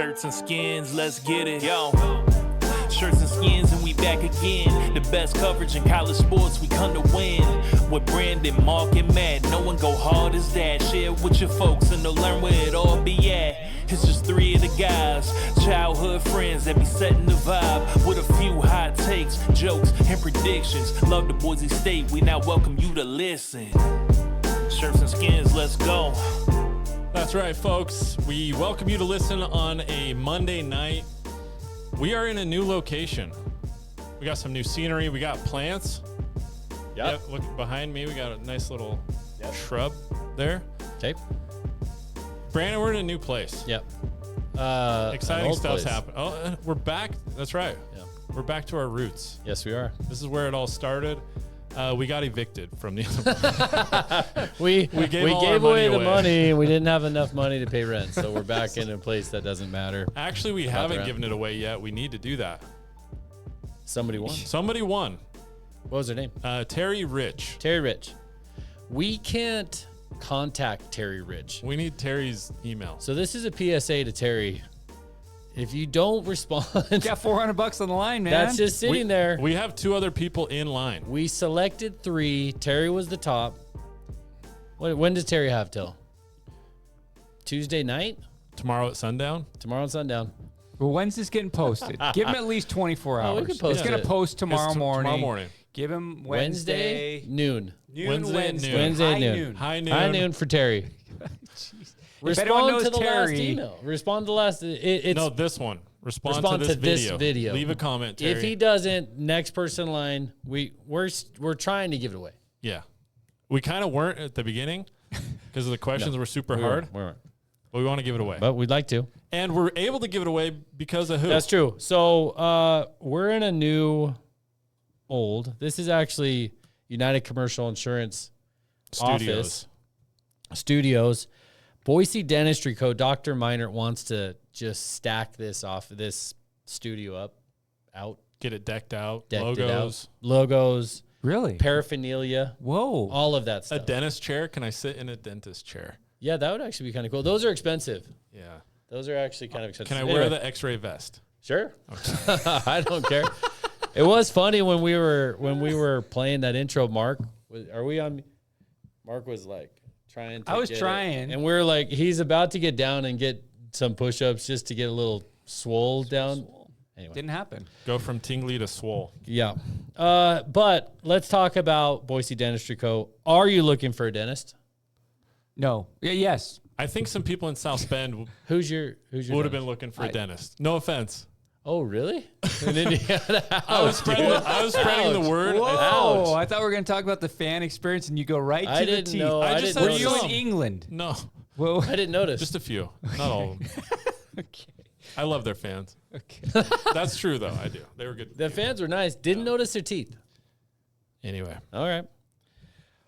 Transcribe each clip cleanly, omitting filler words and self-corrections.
Shirts and skins, let's get it. Yo. Shirts and skins and we back again. The best coverage in college sports, we come to win. With Brandon, Mark, and Matt, no one go hard as that. Share it with your folks and they'll learn where it all be at. It's just three of the guys, childhood friends that be setting the vibe. With a few hot takes, jokes, and predictions. Love the Boise State, we now welcome you to listen. Shirts and skins, let's go. That's right, folks. We welcome you to listen on a Monday night. We are in a new location. We got some new scenery. We got plants. Yep. Look behind me. We got a nice little shrub there. Okay. Brandon, we're in a new place. Yep. Exciting stuff's happening. Oh, we're back. That's right. Yeah. We're back to our roots. Yes, we are. This is where it all started. We got evicted from the other one. we gave away the money and we didn't have enough money to pay rent. So we're back in a place that doesn't matter. Actually, we haven't given it away yet. We need to do that. Somebody won. Somebody won. What was her name? Terry Rich. Terry Rich. We can't contact Terry Rich. We need Terry's email. So this is a PSA to Terry. If you don't respond, you got $400 on the line, man. That's just sitting there. We have two other people in line. We selected 3. Terry was the top. When does Terry have till? Tuesday night? Tomorrow at sundown? Tomorrow at sundown. Well, when's this getting posted? Give him at least 24 hours. We can post it's going to post tomorrow morning. Tomorrow morning. Give him Wednesday noon. Wednesday noon. High noon. High noon for Terry. Respond to the last email. Respond to the last. No, this one. Respond to this video. Leave a comment, Terry. If he doesn't, next person in line, we're trying to give it away. Yeah. We kind of weren't at the beginning because the questions were super hard. We weren't. But we want to give it away. But we'd like to. And we're able to give it away because of who? That's true. So we're in a new this is actually United Commercial Insurance Studios. Boise Dentistry Co. Dr. Meinert wants to just stack this studio out. Get it decked out. Logos. Really? Paraphernalia. Whoa. All of that stuff. A dentist chair? Can I sit in a dentist chair? Yeah, that would actually be kind of cool. Those are expensive. Yeah. Those are actually kind of expensive. Can I wear the X-ray vest? Sure. Okay. I don't care. It was funny when we were playing that intro. Mark, are we on? Mark was like trying to. I was trying, and we're like, he's about to get down and get some push-ups just to get a little swole down. Anyway, didn't happen. Go from tingly to swole. Yeah. But let's talk about Boise Dentistry Co. Are you looking for a dentist? No. Yes. I think some people in South Bend would have been looking for a dentist. No offense. Oh, really? In Indiana? I was spreading the word. Whoa. I thought we were going to talk about the fan experience and you go right to the teeth. Were you in England? No. Well, I didn't notice. Just a few. Not all of them. Okay. I love their fans. Okay. That's true, though. I do. They were good. The fans were nice. Didn't notice their teeth. Anyway. All right.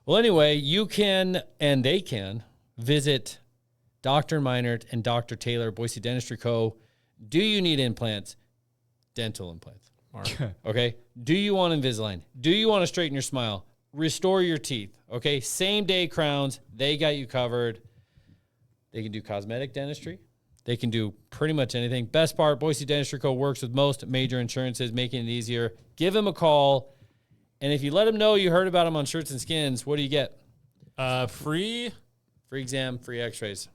Well, anyway, you can, and they can, visit Dr. Meinert and Dr. Taylor, Boise Dentistry Co. Do you need implants? Dental implants. Okay. Do you want Invisalign? Do you want to straighten your smile? Restore your teeth. Okay. Same day crowns. They got you covered. They can do cosmetic dentistry. They can do pretty much anything. Best part, Boise Dentistry Co. works with most major insurances, making it easier. Give them a call. And if you let them know you heard about them on Shirts and Skins, what do you get? Free exam, free x-rays.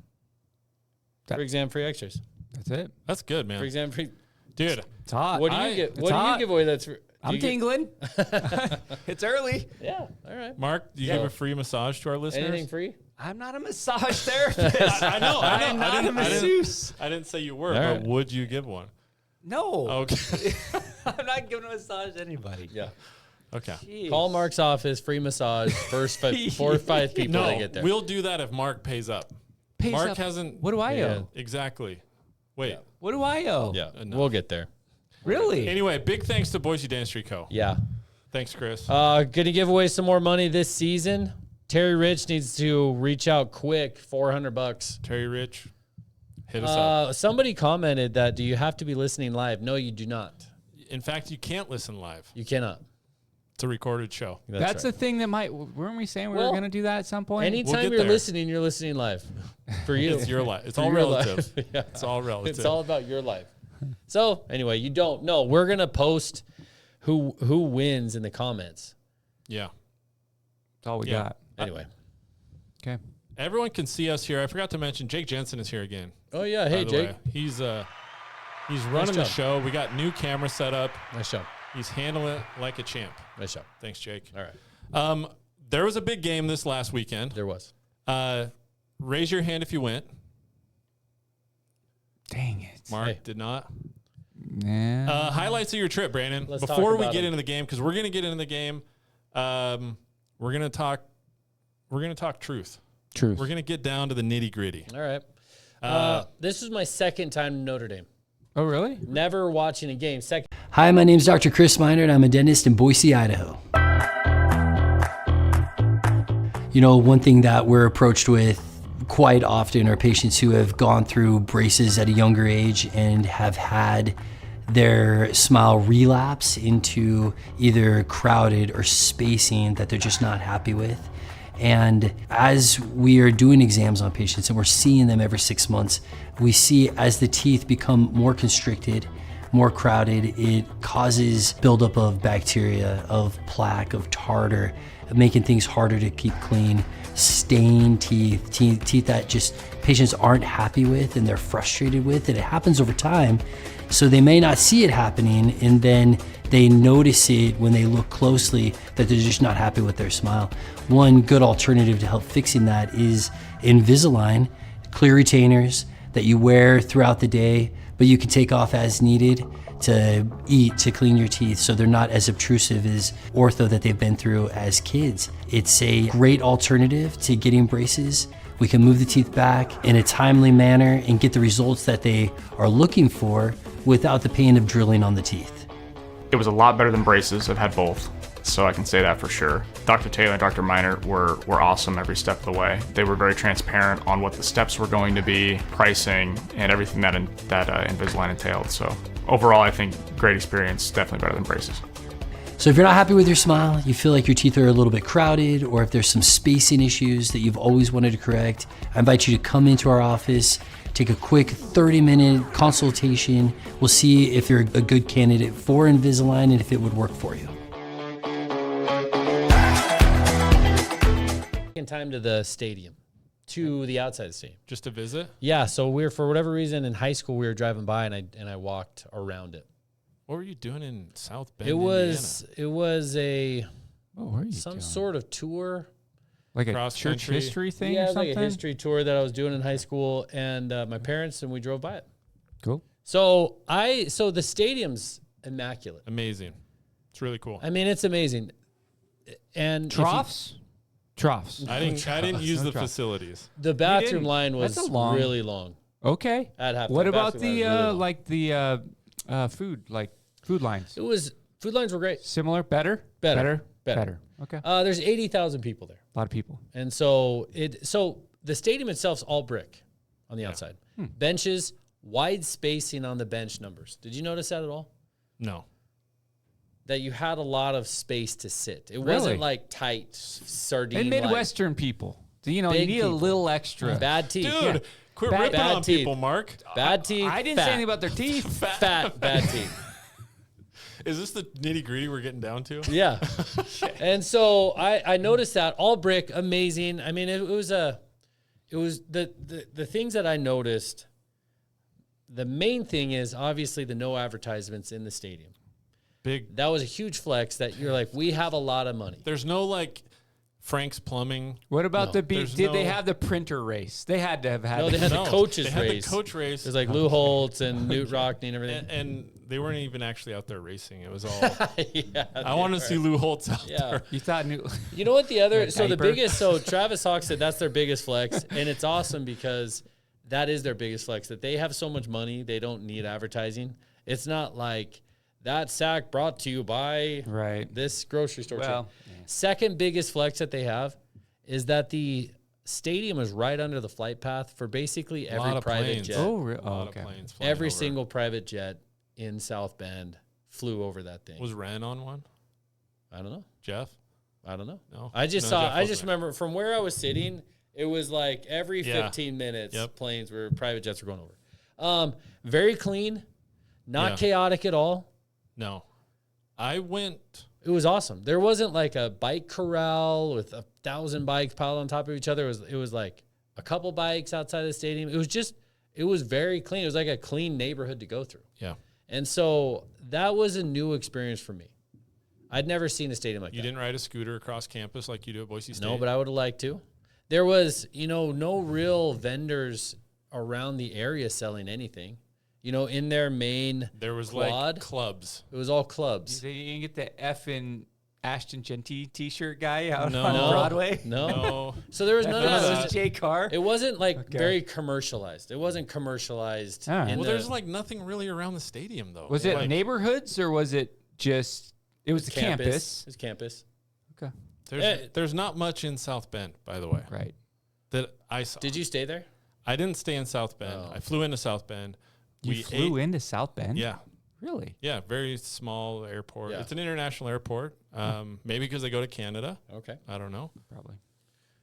Free exam, free x-rays. That's it. That's good, man. Free exam, free. Dude, it's hot. What do you get? What do you give away? That's I'm tingling. It's early. Yeah. All right. Mark, do you give a free massage to our listeners? Anything free? I'm not a massage therapist. I know. I'm not a masseuse. I didn't say you were, right. but would you give one? No. Okay. I'm not giving a massage to anybody. Yeah. Okay. Jeez. Call Mark's office, free massage. First 4 or 5 people that get there. We'll do that if Mark pays up. Mark hasn't. What do I owe? Exactly. Wait. Yeah. What do I owe? Yeah. We'll get there. Really? Anyway, big thanks to Boise Dentistry Co. Yeah. Thanks, Chris. Gonna give away some more money this season. Terry Rich needs to reach out quick. $400. Terry Rich, hit us up. Somebody commented that, do you have to be listening live? No, you do not. In fact, you can't listen live. You cannot. It's a recorded show. That's right. a thing that weren't we saying we were going to do that at some point? Anytime you're listening live. For you. It's your life. It's all relative. Yeah. It's all relative. It's all about your life. So anyway, you don't know. We're going to post who wins in the comments. Yeah. That's all we got. Anyway. Okay. Everyone can see us here. I forgot to mention Jake Jensen is here again. Oh, yeah. Hey, Jake. He's running the show. We got new camera set up. Nice job. He's handling it like a champ. Nice job. Thanks, Jake. All right. There was a big game this last weekend. There was. Raise your hand if you went. Dang it. Mark did not. Yeah. Highlights of your trip, Brandon. Let's Before talk we about get them. into the game, because we're going to get into the game, we're going to talk truth. Truth. We're going to get down to the nitty gritty. All right. This is my second time to Notre Dame. Oh, really? Never watching a game. Second. Hi, my name's Dr. Chris Minard. I'm a dentist in Boise, Idaho. You know, one thing that we're approached with quite often are patients who have gone through braces at a younger age and have had their smile relapse into either crowded or spacing that they're just not happy with. And as we are doing exams on patients and we're seeing them every 6 months, we see as the teeth become more constricted, more crowded, it causes buildup of bacteria, of plaque, of tartar, making things harder to keep clean, stained teeth that just patients aren't happy with and they're frustrated with, and it happens over time. So they may not see it happening, and then they notice it when they look closely that they're just not happy with their smile. One good alternative to help fixing that is Invisalign, clear retainers that you wear throughout the day, but you can take off as needed to eat, to clean your teeth, so they're not as obtrusive as ortho that they've been through as kids. It's a great alternative to getting braces. We can move the teeth back in a timely manner and get the results that they are looking for without the pain of drilling on the teeth. It was a lot better than braces. I've had both, so I can say that for sure. Dr. Taylor and Dr. Minard were awesome every step of the way. They were very transparent on what the steps were going to be, pricing, and everything that Invisalign entailed. So overall, I think great experience, definitely better than braces. So if you're not happy with your smile, you feel like your teeth are a little bit crowded, or if there's some spacing issues that you've always wanted to correct, I invite you to come into our office, take a quick 30-minute consultation. We'll see if you're a good candidate for Invisalign and if it would work for you. Second time to the stadium, to the outside of the stadium. Just to visit? Yeah, so we were, for whatever reason, in high school, we were driving by, and I walked around it. What were you doing in South Bend, It was some doing? sort of tour. Like a Cross church country? history thing Yeah, or it was something? like a history tour that I was doing in high school, and my parents, and we drove by it. Cool. So the stadium's immaculate. Amazing. It's really cool. I mean, it's amazing. And Troughs? Troughs. I didn't use the troughs. facilities. the bathroom didn't. line was That's a long- really long. Okay. I'd have to. What The about bathroom the line was really long. food lines? It was, food lines were great. Similar? Better? Better. Okay. There's 80,000 people there. A lot of people. And so the stadium itself's all brick on the outside. Benches, wide spacing on the bench numbers. Did you notice that at all? No. That you had a lot of space to sit. It Really? wasn't like tight sardine. And Midwestern people. So, you Big need people. a little extra. Bad teeth. Dude, quit Bad- ripping bad on teeth. people, Mark. Bad teeth. I didn't fat. say anything about their teeth. Fat, bad teeth. Is this the nitty gritty we're getting down to? Yeah. And so I noticed that all brick, amazing. I mean, it was the things that I noticed. The main thing is obviously the no advertisements in the stadium. Big. That was a huge flex that you're like, we have a lot of money. There's no like Frank's Plumbing. What about No. Did they have the printer race? They had to have had No, they had No, the coaches they had race. the coach race. There's like Lou Holtz and Newt Rockney and everything. and they weren't even actually out there racing. It was all. Yeah, I want to see Lou Holtz out Yeah. there. You thought You know what the other, A so the diaper? biggest, so Travis Hawk said that's their biggest flex. And it's awesome because that is their biggest flex, that they have so much money, they don't need advertising. It's not like that sack brought to you by right. this grocery store chain. Well, Second biggest flex that they have is that the stadium is right under the flight path for basically A lot every of private planes. jet. Oh, A lot okay. of planes. flying Every over. single private jet in South Bend flew over that thing. Was Ren on one? I don't know. Jeff? I don't know. No. I just No, saw. Jeff I just wasn't remember from where I was sitting, it was like every 15 minutes, Yep. planes were private jets were going over. Very clean, not chaotic at all. No. I went. It was awesome. There wasn't like a bike corral with 1,000 bikes piled on top of each other. It was like a couple bikes outside of the stadium. It was very clean. It was like a clean neighborhood to go through. Yeah. And so that was a new experience for me. I'd never seen a stadium like that. You didn't ride a scooter across campus like you do at Boise State? No, but I would have liked to. There was, no real vendors around the area selling anything. In their main there was quad, like clubs. It was all clubs. You didn't get the Effin' Ashton Genty t-shirt guy out No. on Broadway? No. So there was none of that. That was Jay Carr? It wasn't like very commercialized. It wasn't commercialized. All right. Well, there's like nothing really around the stadium, though. Was it like, neighborhoods or was it just, it was the campus? It was campus. Okay. There's not much in South Bend, by the way. Right. That I saw. Did you stay there? I didn't stay in South Bend. Oh. I flew into South Bend. You flew into South Bend? Yeah. Really? Yeah, very small airport. Yeah. It's an international airport. Maybe because they go to Canada. Okay. I don't know. Probably.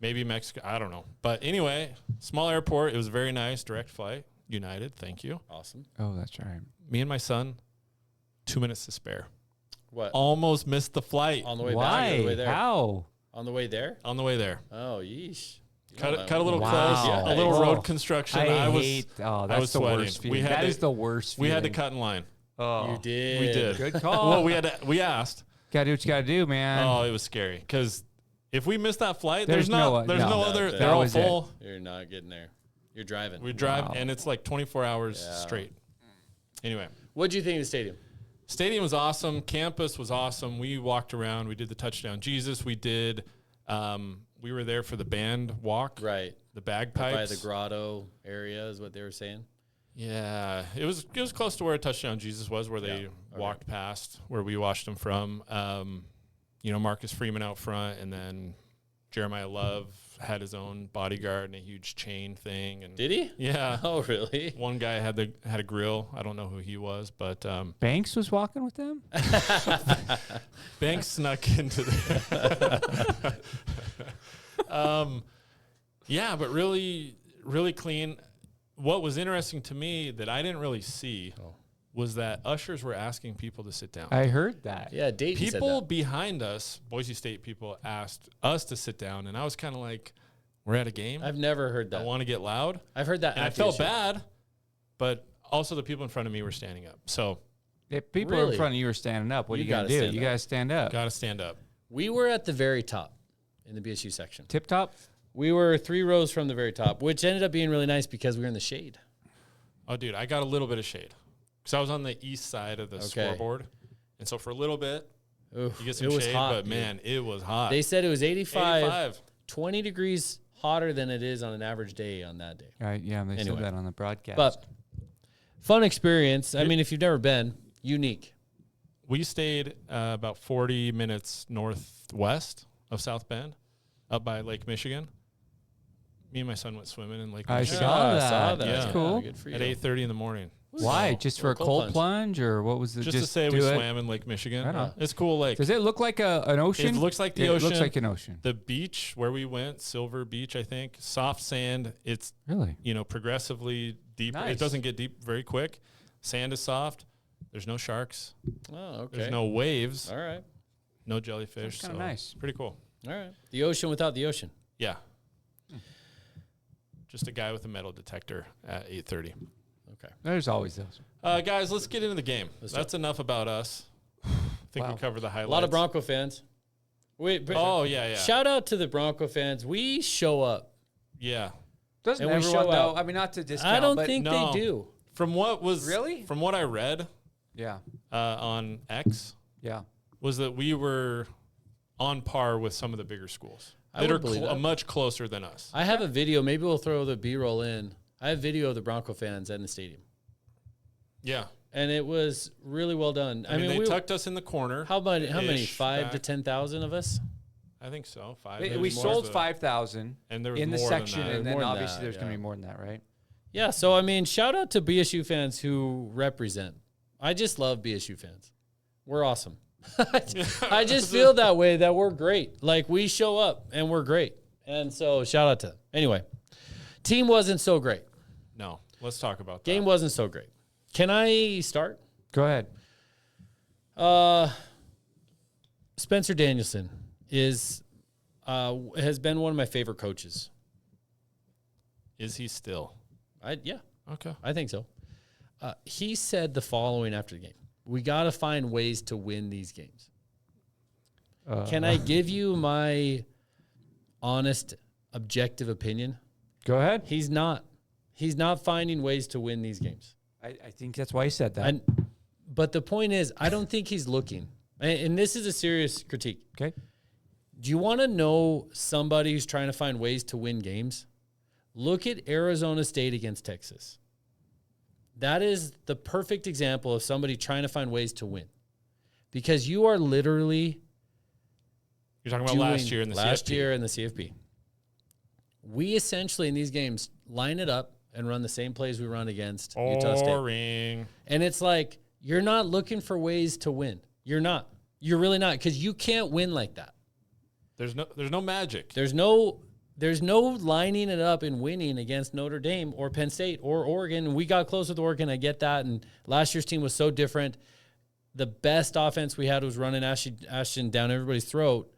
Maybe Mexico. I don't know. But anyway, small airport. It was very nice. Direct flight. United. Thank you. Awesome. Oh, that's right. Me and my son, 2 minutes to spare. What? Almost missed the flight On the way Why? back or the way there? How? On the way there? on the way there. Oh, yeesh. Cut a little Wow. close. Yeah. A little Oh. road construction. I was that's the sweating. worst feeling. We had That to- is the worst feeling. We had to cut in line. Oh. You did. We did. Good call. Well, we asked. Gotta do what you gotta do, man. Oh, it was scary because if we missed that flight, There's there's no no way. other. That They're all was it. full. You're not getting there. You're driving. We drive, Wow. and it's like 24 hours Yeah. straight. Anyway, What'd you think of the stadium? stadium was awesome. Campus was awesome. We walked around. We did the touchdown Jesus. We did. We were there for the band walk. Right. The bagpipes. By the grotto area is what they were saying. Yeah, it was close to where touchdown Jesus was, where they walked past where we watched them from. Marcus Freeman out front, and then Jeremiah Love had his own bodyguard and a huge chain thing. And Did he? yeah, Oh, really? one guy had a grill. I don't know who he was, but Banks was walking with them? Banks snuck into the. Yeah, but really, really clean. What was interesting to me that I didn't really see was that ushers were asking people to sit down. I heard that. Yeah, Dayton said People that. behind us, Boise State people, asked us to sit down, and I was kind of like, "We're at a game. I've never heard I that. want to get loud." I've heard that. And I at felt BSU. bad, but also the people in front of me were standing up. So If people Really? in front of you are standing up, what You are you going gotta to do? stand You up. got to stand up. gotta stand up. We were at the very top in the BSU section. Tip top? We were 3 rows from the very top, which ended up being really nice because we were in the shade. Oh, dude, I got a little bit of shade because I was on the east side of the scoreboard, and so for a little bit Oof, you get some it was shade. hot, But dude. man, it was hot. They said it was 85, 85. 20 degrees hotter than it is on an average day on that day. Right, yeah, they Anyway. said that on the broadcast. But fun experience. I mean, if you've never been, unique. We stayed about 40 minutes northwest of South Bend, up by Lake Michigan. Me and my son went swimming in Lake I Michigan saw that. saw that. That's Yeah. cool. Good for you. at 8:30 in the morning. Why? So, Just for a cold cold plunge. plunge, or what was the Just to say do we it? swam in Lake Michigan. Right on. It's a cool lake. Does it look like an ocean? It looks like the It ocean. looks like an ocean. The beach where we went, Silver Beach, I think, soft sand. It's Really? progressively deeper. Nice. It doesn't get deep very quick. Sand is soft. There's no sharks. Oh, okay. There's no waves. All right. No jellyfish. That's kinda so nice. Pretty cool. All right. The ocean without the ocean. Yeah. Just a guy with a metal detector at 8:30. Okay. There's always those. Guys, let's get into the game. That's enough about us. I think we covered the highlights. A lot of Bronco fans. Wait, but Oh, yeah. shout out to the Bronco fans. We show up. Yeah. Doesn't And we everyone show though? out. I mean, not to discount. I don't but think No. they do. From what Really? From what I read Yeah. on X Yeah. was that we were on par with some of the bigger schools I that would are believe that. much closer than us. I have a video. Maybe we'll throw the B-roll in. I have video of the Bronco fans in the stadium. Yeah. And it was really well done. I mean, they tucked us in the corner. How many? ish 5 to back. 10,000 of us? I think so. 5. We maybe sold more. 5,000 And there was in the more than section, that. and then More than obviously that, there's going to yeah. be more than that, right? Yeah, so I mean, shout out to BSU fans who represent. I just love BSU fans. We're awesome. I just feel that way, that we're great. Like, we show up and we're great. And so shout out to them. Anyway, team wasn't so great. No, let's talk about that. Game wasn't so great. Can I start? Go ahead. Spencer Danielson has been one of my favorite coaches. Is he still? Yeah. Okay. I think so. He said the following after the game: "We got to find ways to win these games." Can I give you my honest, objective opinion? Go ahead. He's not finding ways to win these games. I think that's why he said that. But the point is, I don't think he's looking. And this is a serious critique. Okay. Do you want to know somebody who's trying to find ways to win games? Look at Arizona State against Texas. That is the perfect example of somebody trying to find ways to win. Because you are literally... You're talking about last year in the CFP. Last year in the CFP. We essentially, in these games, line it up and run the same plays we run against Utah State. Boring. And it's like, you're not looking for ways to win. You're not. You're really not, because you can't win like that. There's no magic. There's no lining it up and winning against Notre Dame or Penn State or Oregon. We got close with Oregon. I get that. And last year's team was so different. The best offense we had was running Ashton down everybody's throat.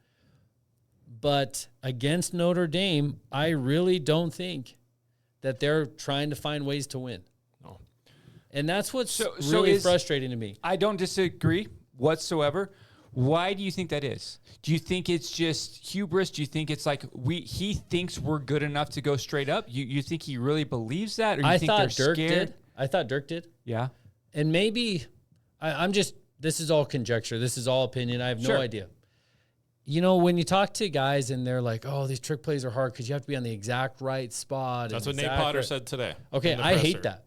But against Notre Dame, I really don't think that they're trying to find ways to win. No. And that's what's really frustrating to me. I don't disagree whatsoever. Why do you think that is? Do you think it's just hubris? Do you think it's like he thinks we're good enough to go straight up? You think he really believes that? Or you think they're scared? I thought Dirk did. Yeah. And maybe I'm just, this is all conjecture. This is all opinion. I have no idea. You know, when you talk to guys and they're like, oh, these trick plays are hard because you have to be on the exact right spot. That's what Nate Potter said today. Okay, I hate that.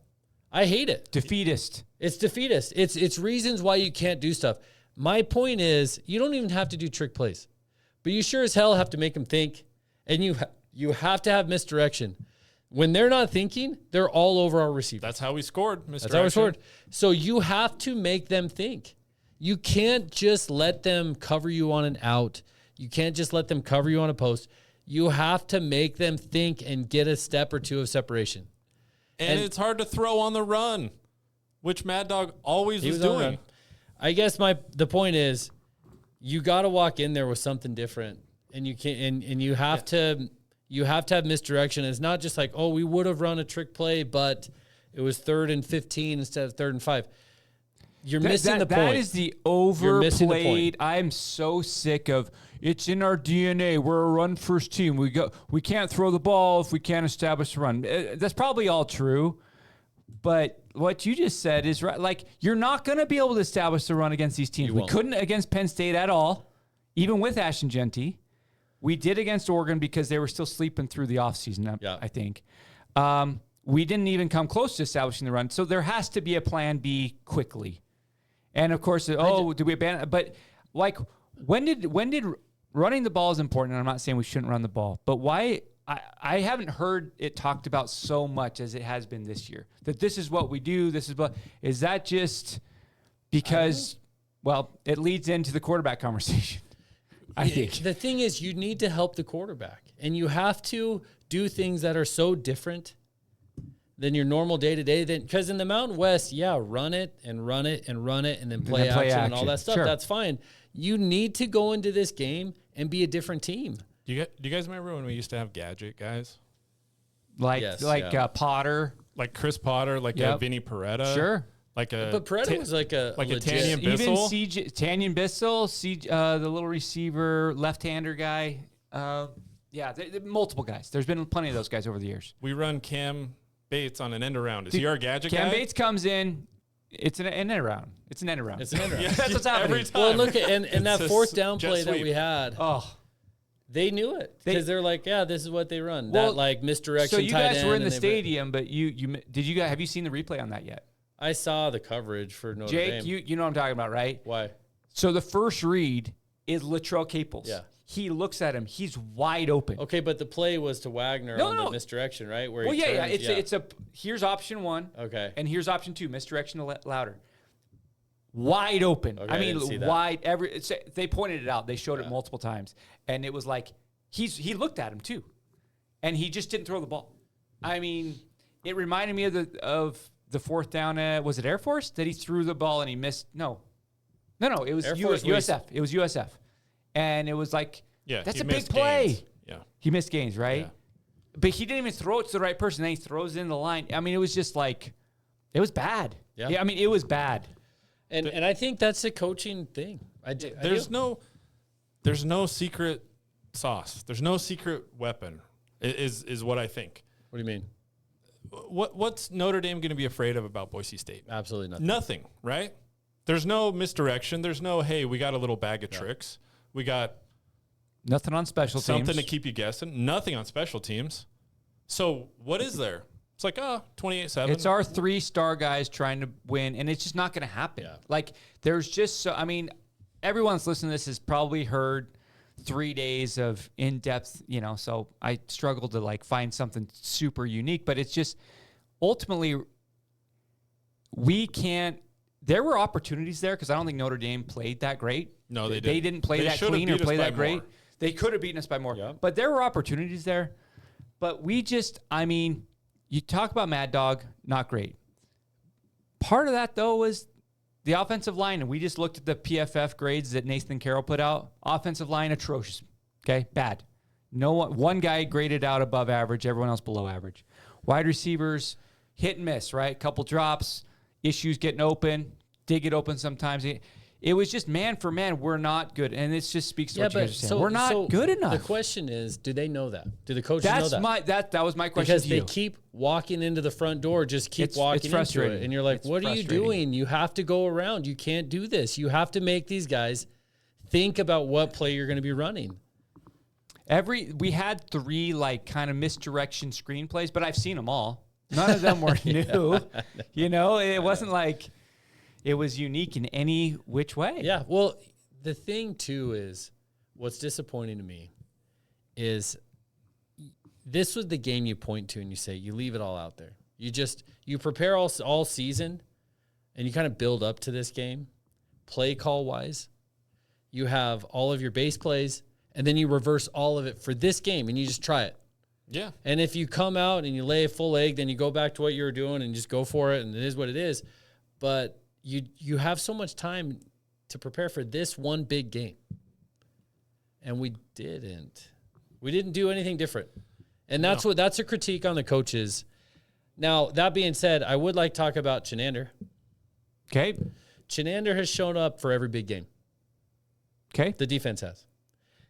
I hate it. Defeatist. It's defeatist. It's reasons why you can't do stuff. My point is, you don't even have to do trick plays, but you sure as hell have to make them think, and you have to have misdirection. When they're not thinking, they're all over our receiver. That's how we scored, misdirection. That's how we scored. So you have to make them think. You can't just let them cover you on an out. You can't just let them cover you on a post. You have to make them think and get a step or two of separation. And it's hard to throw on the run, which Mad Dog always was doing. I guess the point is, you got to walk in there with something different, and you can't, and you have to have misdirection. It's not just like, oh, we would have run a trick play, but it was 3rd and 15 instead of 3rd and 5. You're missing the point. That is the overplayed. I'm so sick of it's in our DNA. We're a run first team. We can't throw the ball if we can't establish a run. That's probably all true. But what you just said is right. Like, you're not going to be able to establish the run against these teams. We couldn't against Penn State at all, even with Ashton Genty. We did against Oregon because they were still sleeping through the offseason, I think. We didn't even come close to establishing the run. So there has to be a plan B quickly. And, of course, did we abandon? But, like, when did running the ball is important, and I'm not saying we shouldn't run the ball, but why – I haven't heard it talked about so much as it has been this year, that this is what we do, is that just because, it leads into the quarterback conversation, I think. The thing is, you need to help the quarterback, and you have to do things that are so different than your normal day-to-day. Because in the Mountain West, run it, and then play action and all that stuff. Sure. That's fine. You need to go into this game and be a different team. Do you guys remember when we used to have Gadget guys? Potter. Like Chris Potter, Vinny Peretta. Sure. But Peretta was like a Tanyan Bissell. Even Tanyan Bissell, the little receiver, left-hander guy. Multiple guys. There's been plenty of those guys over the years. We run Cam Bates on an end around. Is he our Gadget guy? Cam Bates comes in. It's an end around. It's an end around. It's an end around. That's what's happening. Every time. Well, look at and that fourth down play that we had. Oh. They knew it because they're like, this is what they run. That misdirection. So you guys were in the stadium, but have you seen the replay on that yet? I saw the coverage for Notre Dame. Jake, you know what I'm talking about, right? Why? So the first read is Latrell Capels. Yeah. He looks at him. He's wide open. Okay, but the play was to Wagner on the misdirection, right? Where It's here's option 1. Okay. And here's option 2, misdirection to louder. wide open. Okay, I I didn't see mean, that. wide. They pointed it out. They showed it multiple times, and it was like he looked at him too, and he just didn't throw the ball. I mean, it reminded me of the fourth down. Was it Air Force that he threw the ball and he missed? No. It was USF. It was USF, and it was like, that's a big play. Gains. Yeah, he missed gains, right? Yeah. But he didn't even throw it to the right person. Then he throws it in the line. I mean, it was just like, it was bad. Yeah. I mean, it was bad. And I think that's a coaching thing. There's no secret sauce. There's no secret weapon. Is what I think. What do you mean? What's Notre Dame going to be afraid of about Boise State? Absolutely nothing. Nothing, right? There's no misdirection. There's no, hey, we got a little bag of tricks. We got nothing on special something teams. to keep you guessing. Nothing on special teams. So what is there? It's like, 28-7. It's our 3-star guys trying to win, and it's just not going to happen. Yeah. Like, there's just so, I mean, everyone's listening to this has probably heard 3 days of in-depth, so I struggled to like find something super unique, but it's just ultimately there were opportunities there because I don't think Notre Dame played that great. No, they didn't. They didn't play that clean or play that great. More. They could have beaten us by more. Yeah. But there were opportunities there. But you talk about Mad Dog, not great. Part of that, though, was the offensive line. And we just looked at the PFF grades that Nathan Carroll put out. Offensive line, atrocious. Okay, bad. One guy graded out above average, everyone else below average. Wide receivers, hit and miss, right? Couple drops, issues getting open, did get open sometimes. It was just man for man, we're not good. And it just speaks to what you guys are saying. We're not good enough. The question is, do they know that? Do the coaches know that? That was my question because to you. they keep walking into the front door, just keep walking into frustrating. it. And you're like, what are you doing? You have to go around. You can't do this. You have to make these guys think about what play you're going to be running. We had 3 like kind of misdirection screenplays, but I've seen them all. None of them were new. It wasn't like it was unique in any which way. Yeah. Well, the thing too is what's disappointing to me is this was the game you point to and you say, you leave it all out there. You prepare all season and you kind of build up to this game play call wise. You have all of your base plays and then you reverse all of it for this game and you just try it. Yeah. And if you come out and you lay a full egg, then you go back to what you were doing and just go for it. And it is what it is. But you have so much time to prepare for this one big game. And we didn't do anything different. And that's that's a critique on the coaches. Now, that being said, I would like to talk about Chinander. Okay. Chinander has shown up for every big game. Okay. The defense has.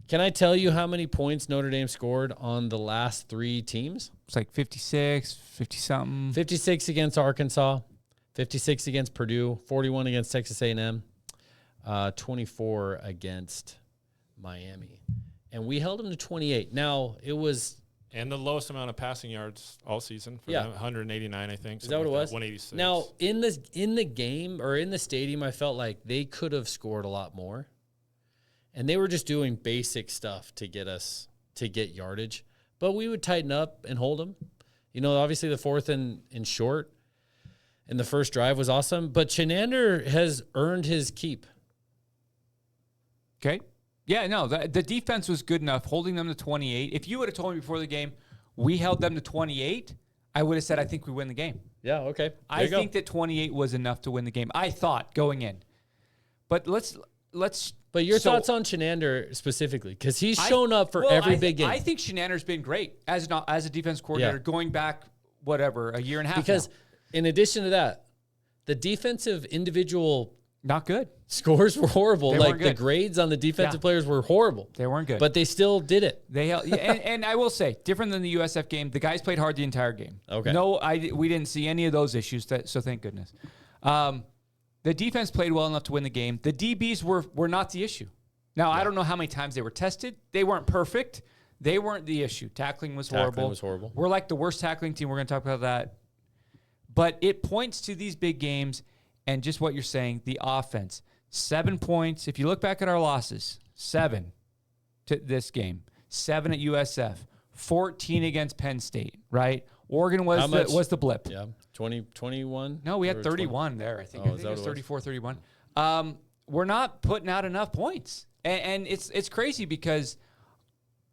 Can I tell you how many points Notre Dame scored on the last 3 teams? It's like 56, 50-something. 56 against Arkansas, 56 against Purdue, 41 against Texas A&M, 24 against Miami. And we held them to 28. Now, it was... And the lowest amount of passing yards all season for them, 189, I think. Is that what it was? 186. Now, in the game or in the stadium, I felt like they could have scored a lot more. And they were just doing basic stuff to get yardage. But we would tighten up and hold them. Obviously the fourth and short and the first drive was awesome. But Chinander has earned his keep. Okay. Yeah, no, the defense was good enough, holding them to 28. If you would have told me before the game, we held them to 28, I would have said, I think we win the game. Yeah, okay. I think that 28 was enough to win the game. I thought going in. But let's. But your thoughts on Chinander specifically, because he's shown up for every big game. I think Chinander's been great as a defense coordinator going back, a year and a half because in addition to that, the defensive individual not good scores were horrible. They like the grades on the defensive players were horrible. They weren't good. But they still did it. They held, and I will say, different than the USF game, the guys played hard the entire game. Okay. No, we didn't see any of those issues, so thank goodness. The defense played well enough to win the game. The DBs were not the issue. Now, I don't know how many times they were tested. They weren't perfect. They weren't the issue. Tackling was horrible. We're like the worst tackling team. We're going to talk about that. But it points to these big games and just what you're saying, the offense. 7 points. If you look back at our losses, 7 to this game, 7 at USF, 14 against Penn State, right? Oregon was the blip. Yeah, 21? No, we had 31 there, I think. Oh, I think it was 34, 31. we're not putting out enough points. And it's crazy because,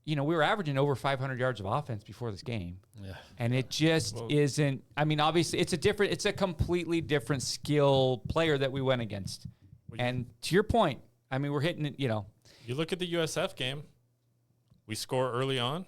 we were averaging over 500 yards of offense before this game. Yeah. And it just isn't. I mean, obviously, it's a completely different skill player that we went against. And to your point, I mean, we're hitting it, You look at the USF game, we score early on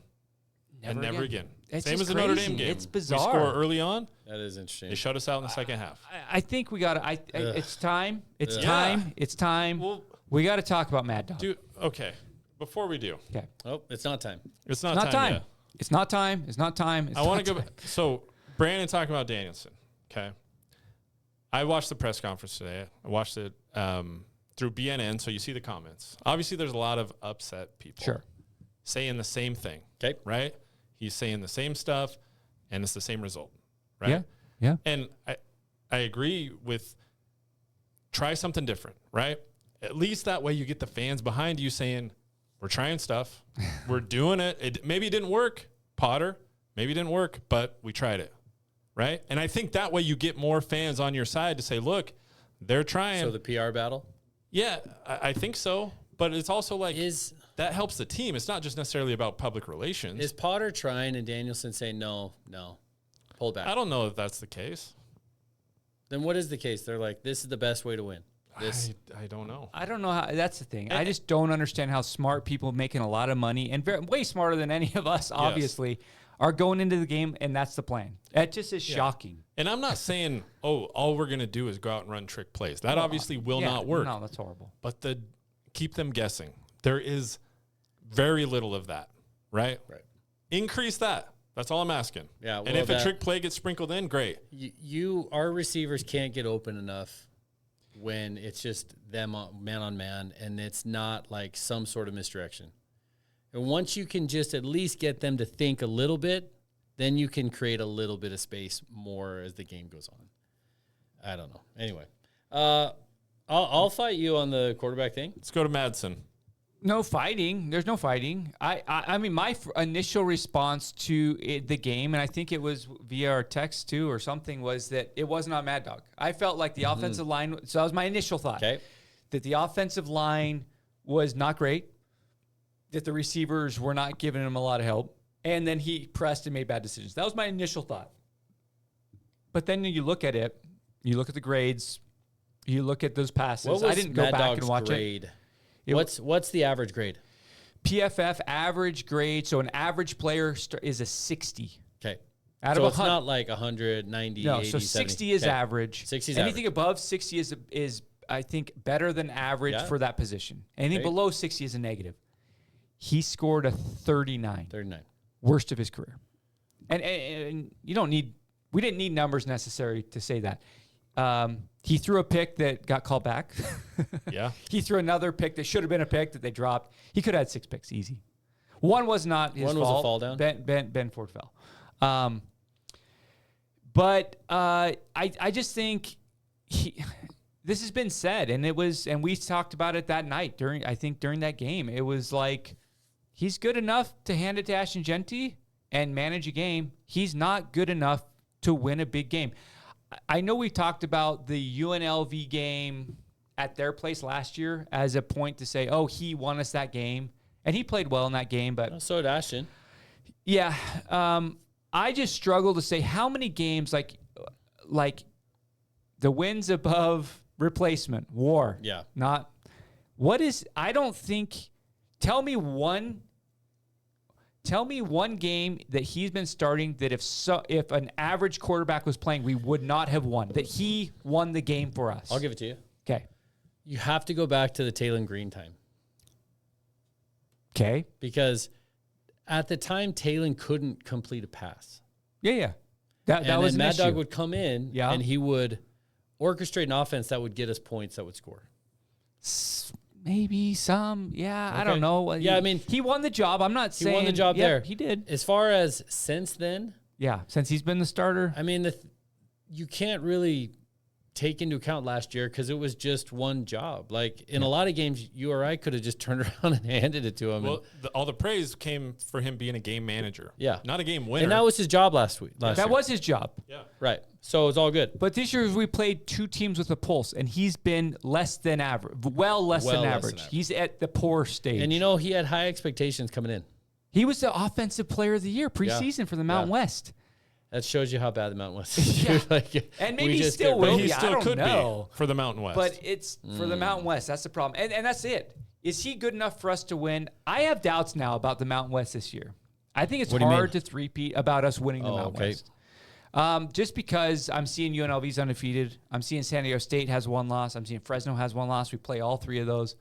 and never again. Same as the Notre Dame game. It's bizarre. We score early on. That is interesting. They shut us out in the second half. I think we got to. It's time. It's time. It's time. Well, we got to talk about Mad Dog. Dude, okay. Before we do. Okay. Oh, it's not time. It's not Not time. yet. It's not time. It's not time. I want to go. So, Brandon talking about Danielson. Okay. I watched the press conference today. I watched it through BNN, so you see the comments. Obviously, there's a lot of upset people. Sure. Saying the same thing. Okay. Right? He's saying the same stuff, and it's the same result. Right? Yeah. Yeah. And I agree with try something different, right? At least that way you get the fans behind you saying, we're trying stuff. We're doing it. Maybe it didn't work, Potter. Maybe it didn't work, but we tried it, right? And I think that way you get more fans on your side to say, look, they're trying. So the PR battle? Yeah, I think so. But it's also like that helps the team. It's not just necessarily about public relations. Is Potter trying and Danielson saying, no, pull back? I don't know if that's the case. Then what is the case? They're like, this is the best way to win. I don't know. I don't know how. That's the thing. I just don't understand how smart people making a lot of money and way smarter than any of us, obviously, are going into the game, and that's the plan. That just is shocking. And I'm not saying, all we're going to do is go out and run trick plays. That obviously will not work. No, that's horrible. But keep them guessing. There is very little of that, right? Right. Increase that. That's all I'm asking. Yeah. Well, and if a trick play gets sprinkled in, great. Our receivers can't get open enough when it's just them man on man, and it's not like some sort of misdirection. And once you can just at least get them to think a little bit, then you can create a little bit of space more as the game goes on. I don't know. Anyway, I'll fight you on the quarterback thing. Let's go to Madsen. No fighting. There's no fighting. I mean, my initial response to the game, and I think it was via our text too or something, was that it wasn't on Mad Dog. I felt like the offensive line, so that was my initial thought, that the offensive line was not great, that the receivers were not giving him a lot of help, and then he pressed and made bad decisions. That was my initial thought. But then you look at it, you look at the grades, you look at those passes. What was I didn't go Mad back Dog's and watch grade? it. What's the average grade? PFF average grade. So an average player is a 60. Okay. Out so of it's not like 190, no, 80, so 60 is average. 60 is Anything average. above 60 is I think better than average for that position. Anything below 60 is a negative. He scored a 39. 39. Worst of his career. And you don't need we didn't need numbers necessary to say that. He threw a pick that got called back. Yeah. He threw another pick that should have been a pick that they dropped. He could have had 6 picks easy. One was not his fault. One was a fall down. Ben Ford fell. But I just think this has been said, and we talked about it that night during that game. It was like he's good enough to hand it to Ashton Genty and manage a game. He's not good enough to win a big game. I know we talked about the UNLV game at their place last year as a point to say, oh, he won us that game. And he played well in that game. But so did Ashton. Yeah. I just struggle to say how many games like the wins above replacement, WAR. Yeah. Not what is I don't think tell me one game that he's been starting that if an average quarterback was playing, we would not have won. That he won the game for us. I'll give it to you. Okay. You have to go back to the Taylor Green time. Okay. Because at the time, Taylor couldn't complete a pass. Yeah. That was an Mad issue. Dog would come in and he would orchestrate an offense that would get us points that would score. Maybe some. Yeah, Okay. I don't know. Yeah, I mean, he won the job. I'm not saying he won the job there. He did. As far as since then, yeah, since he's been the starter. I mean, you can't really take into account last year because it was just one job. Like in a lot of games, you or I could have just turned around and handed it to him. Well, all the praise came for him being a game manager. Yeah. Not a game winner. And that was his job last year. That was his job. Yeah. Right. So it was all good. But this year we played 2 teams with a pulse, and he's been less than average. Well less than average. He's at the poor stage. And, you know, he had high expectations coming in. He was the offensive player of the year preseason for the Mountain West. That shows you how bad the Mountain West is. Yeah. Like, And maybe he still will But he be. still I don't could know. be for the Mountain West. But it's for the Mountain West. That's the problem. And that's it. Is he good enough for us to win? I have doubts now about the Mountain West this year. I think it's hard to three-peat about us winning the Mountain West. Just because I'm seeing UNLV's undefeated. I'm seeing San Diego State has 1 loss. I'm seeing Fresno has 1 loss. We play all 3 of those.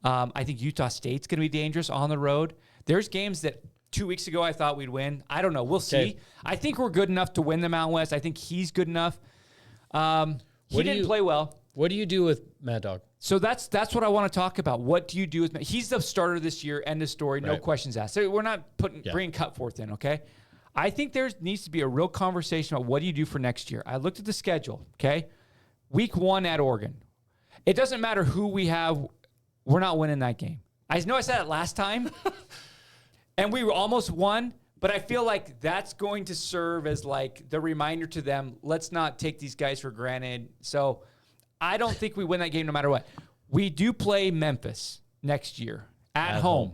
I think Utah State's going to be dangerous on the road. There's games that 2 weeks ago I thought we'd win. I don't know. We'll see. I think we're good enough to win the Mountain West. I think he's good enough. He didn't play well. What do you do with Mad Dog? So that's what I want to talk about. What do you do with He's the starter this year. End of story. No questions asked. So we're not bringing Cutforth in, okay? I think there needs to be a real conversation about what do you do for next year. I looked at the schedule, okay? Week 1 at Oregon. It doesn't matter who we have. We're not winning that game. I know I said it last time, and we almost won, but I feel like that's going to serve as like the reminder to them, let's not take these guys for granted. So I don't think we win that game no matter what. We do play Memphis next year at home.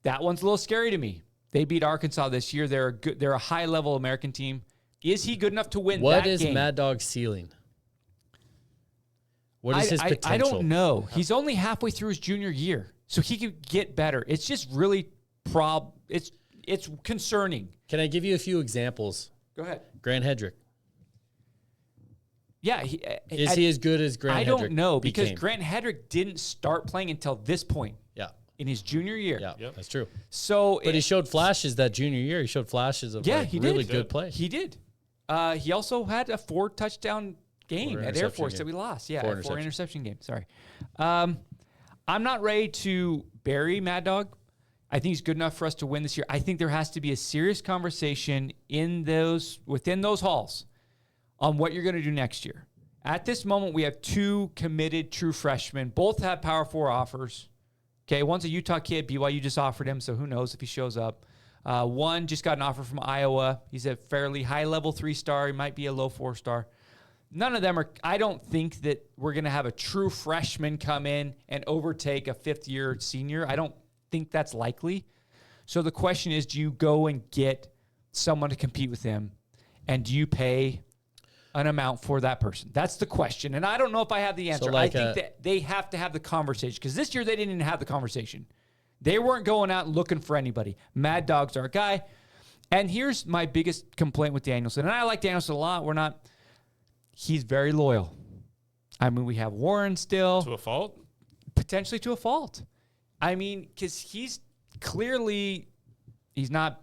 That one's a little scary to me. They beat Arkansas this year. They're a high-level American team. Is he good enough to win that game? What is Mad Dog's ceiling? What is his potential? I don't know. He's only halfway through his junior year, so he could get better. It's just really it's concerning. Can I give you a few examples? Go ahead. Grant Hedrick. Yeah. Is he as good as Grant Hedrick? I don't know because became? Grant Hedrick didn't start playing until this point. Yeah. In his junior year. Yeah, that's true. So, but he showed flashes that junior year. He showed flashes of really good play. He did. He also had a 4-touchdown game at Air Force that we lost. Yeah, 4 interception game. Sorry. I'm not ready to bury Mad Dog. I think he's good enough for us to win this year. I think there has to be a serious conversation within those halls on what you're going to do next year. At this moment, we have 2 committed true freshmen. Both have Power 4 offers. Okay, one's a Utah kid. BYU just offered him, so who knows if he shows up. One just got an offer from Iowa. He's a fairly high-level 3-star. He might be a low 4-star. None of them are. I don't think that we're going to have a true freshman come in and overtake a 5th-year senior. I don't think that's likely. So the question is, do you go and get someone to compete with him, and do you pay an amount for that person? That's the question. And I don't know if I have the answer. I think that they have to have the conversation because this year they didn't even have the conversation. They weren't going out and looking for anybody. Mad Dog's our guy. And here's my biggest complaint with Danielson. And I like Danielson a lot. He's very loyal. I mean, we have Warren still. To a fault? Potentially to a fault. I mean, because he's not.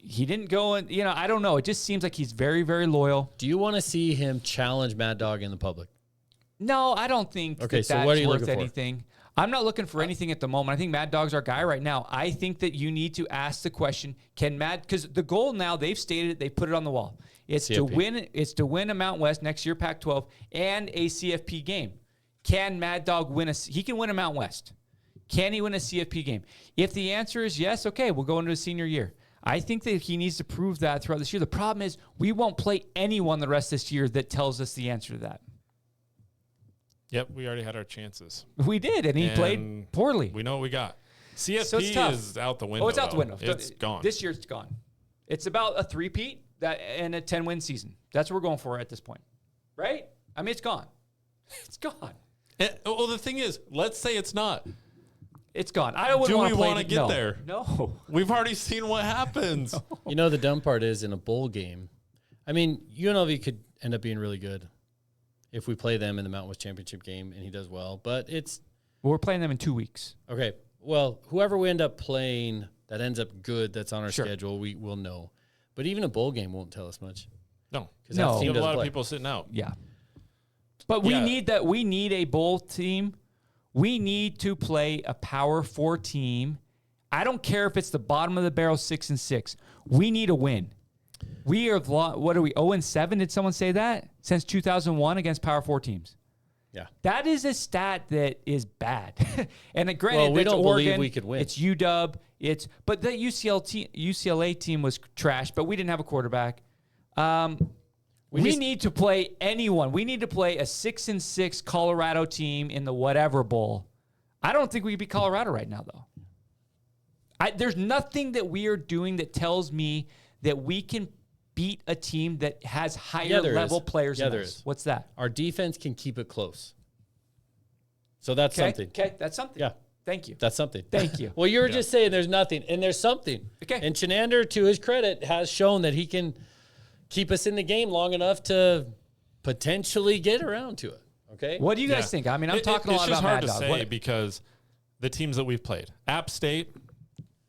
He didn't go and, I don't know. It just seems like he's very, very loyal. Do you want to see him challenge Mad Dog in the public? No, I don't think that's what are you worth looking anything. I'm not looking for anything at the moment. I think Mad Dog's our guy right now. I think that you need to ask the question, because the goal now, they've stated it, they put it on the wall. It's to win a Mountain West next year, Pac-12, and a CFP game. Can Mad Dog he can win a Mountain West. Can he win a CFP game? If the answer is yes, okay, we'll go into his senior year. I think that he needs to prove that throughout this year. The problem is we won't play anyone the rest of this year that tells us the answer to that. Yep, we already had our chances. We did, and he played poorly. We know what we got. CFP is out the window. Oh, it's out the window. It's gone. This year it's gone. It's about a 3-peat and a 10-win season. That's what we're going for at this point. Right? I mean, it's gone. It's gone. Well, the thing is, let's say it's not. It's gone. I wouldn't Do want we to want to get there? No. We've already seen what happens. No. The dumb part is in a bowl game. I mean, UNLV could end up being really good if we play them in the Mountain West Championship game and he does well. But we're playing them in 2 weeks. Okay. Well, whoever we end up playing that ends up good that's on our schedule, we will know. But even a bowl game won't tell us much. No. Because you have a lot of people sitting out. Yeah. But we need that. We need a bowl team. We need to play a Power 4 team. I don't care if it's the bottom of the barrel 6-6. We need a win. We are, what are we, 0-7? Did someone say that? Since 2001 against Power 4 teams. Yeah. That is a stat that is bad. And granted, we that's don't Oregon, believe we could win. It's UW. But the UCLA team was trash, but we didn't have a quarterback. We need to play anyone. We need to play a 6-6 Colorado team in the whatever bowl. I don't think we could beat Colorado right now, though. There's nothing that we are doing that tells me that we can beat a team that has higher level players than us. What's that? Our defense can keep it close. So that's something. Okay, that's something. Yeah. Thank you. That's something. Thank you. Well, you were just saying there's nothing, and there's something. Okay. And Chinander, to his credit, has shown that he can keep us in the game long enough to potentially get around to it. Okay. What do you guys think? I mean, I'm talking a lot about Mad Dog. It's just hard to say because the teams that we've played, App State,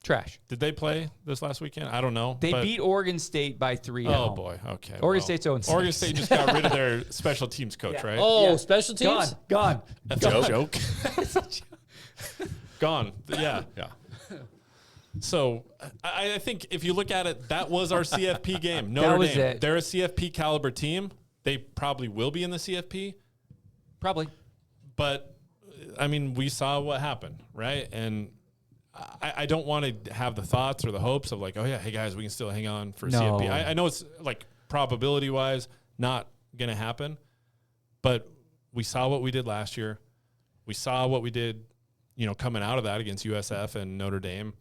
trash. did they play this last weekend? I don't know. They beat Oregon State by 3. Oh boy. Okay. Oregon State's 0-6. Oregon State just got rid of their special teams coach, right? Oh, special teams? Gone. That's a joke. Gone. Yeah. Yeah. So I think if you look at it, that was our CFP game. Notre That was Dame. it. They're a CFP caliber team. They probably will be in the CFP. Probably. But, I mean, we saw what happened, right? And I don't want to have the thoughts or the hopes of like, oh, yeah, hey, guys, we can still hang on for CFP. I know it's like probability-wise not going to happen. But we saw what we did last year. We saw what we did, coming out of that against USF and Notre Dame.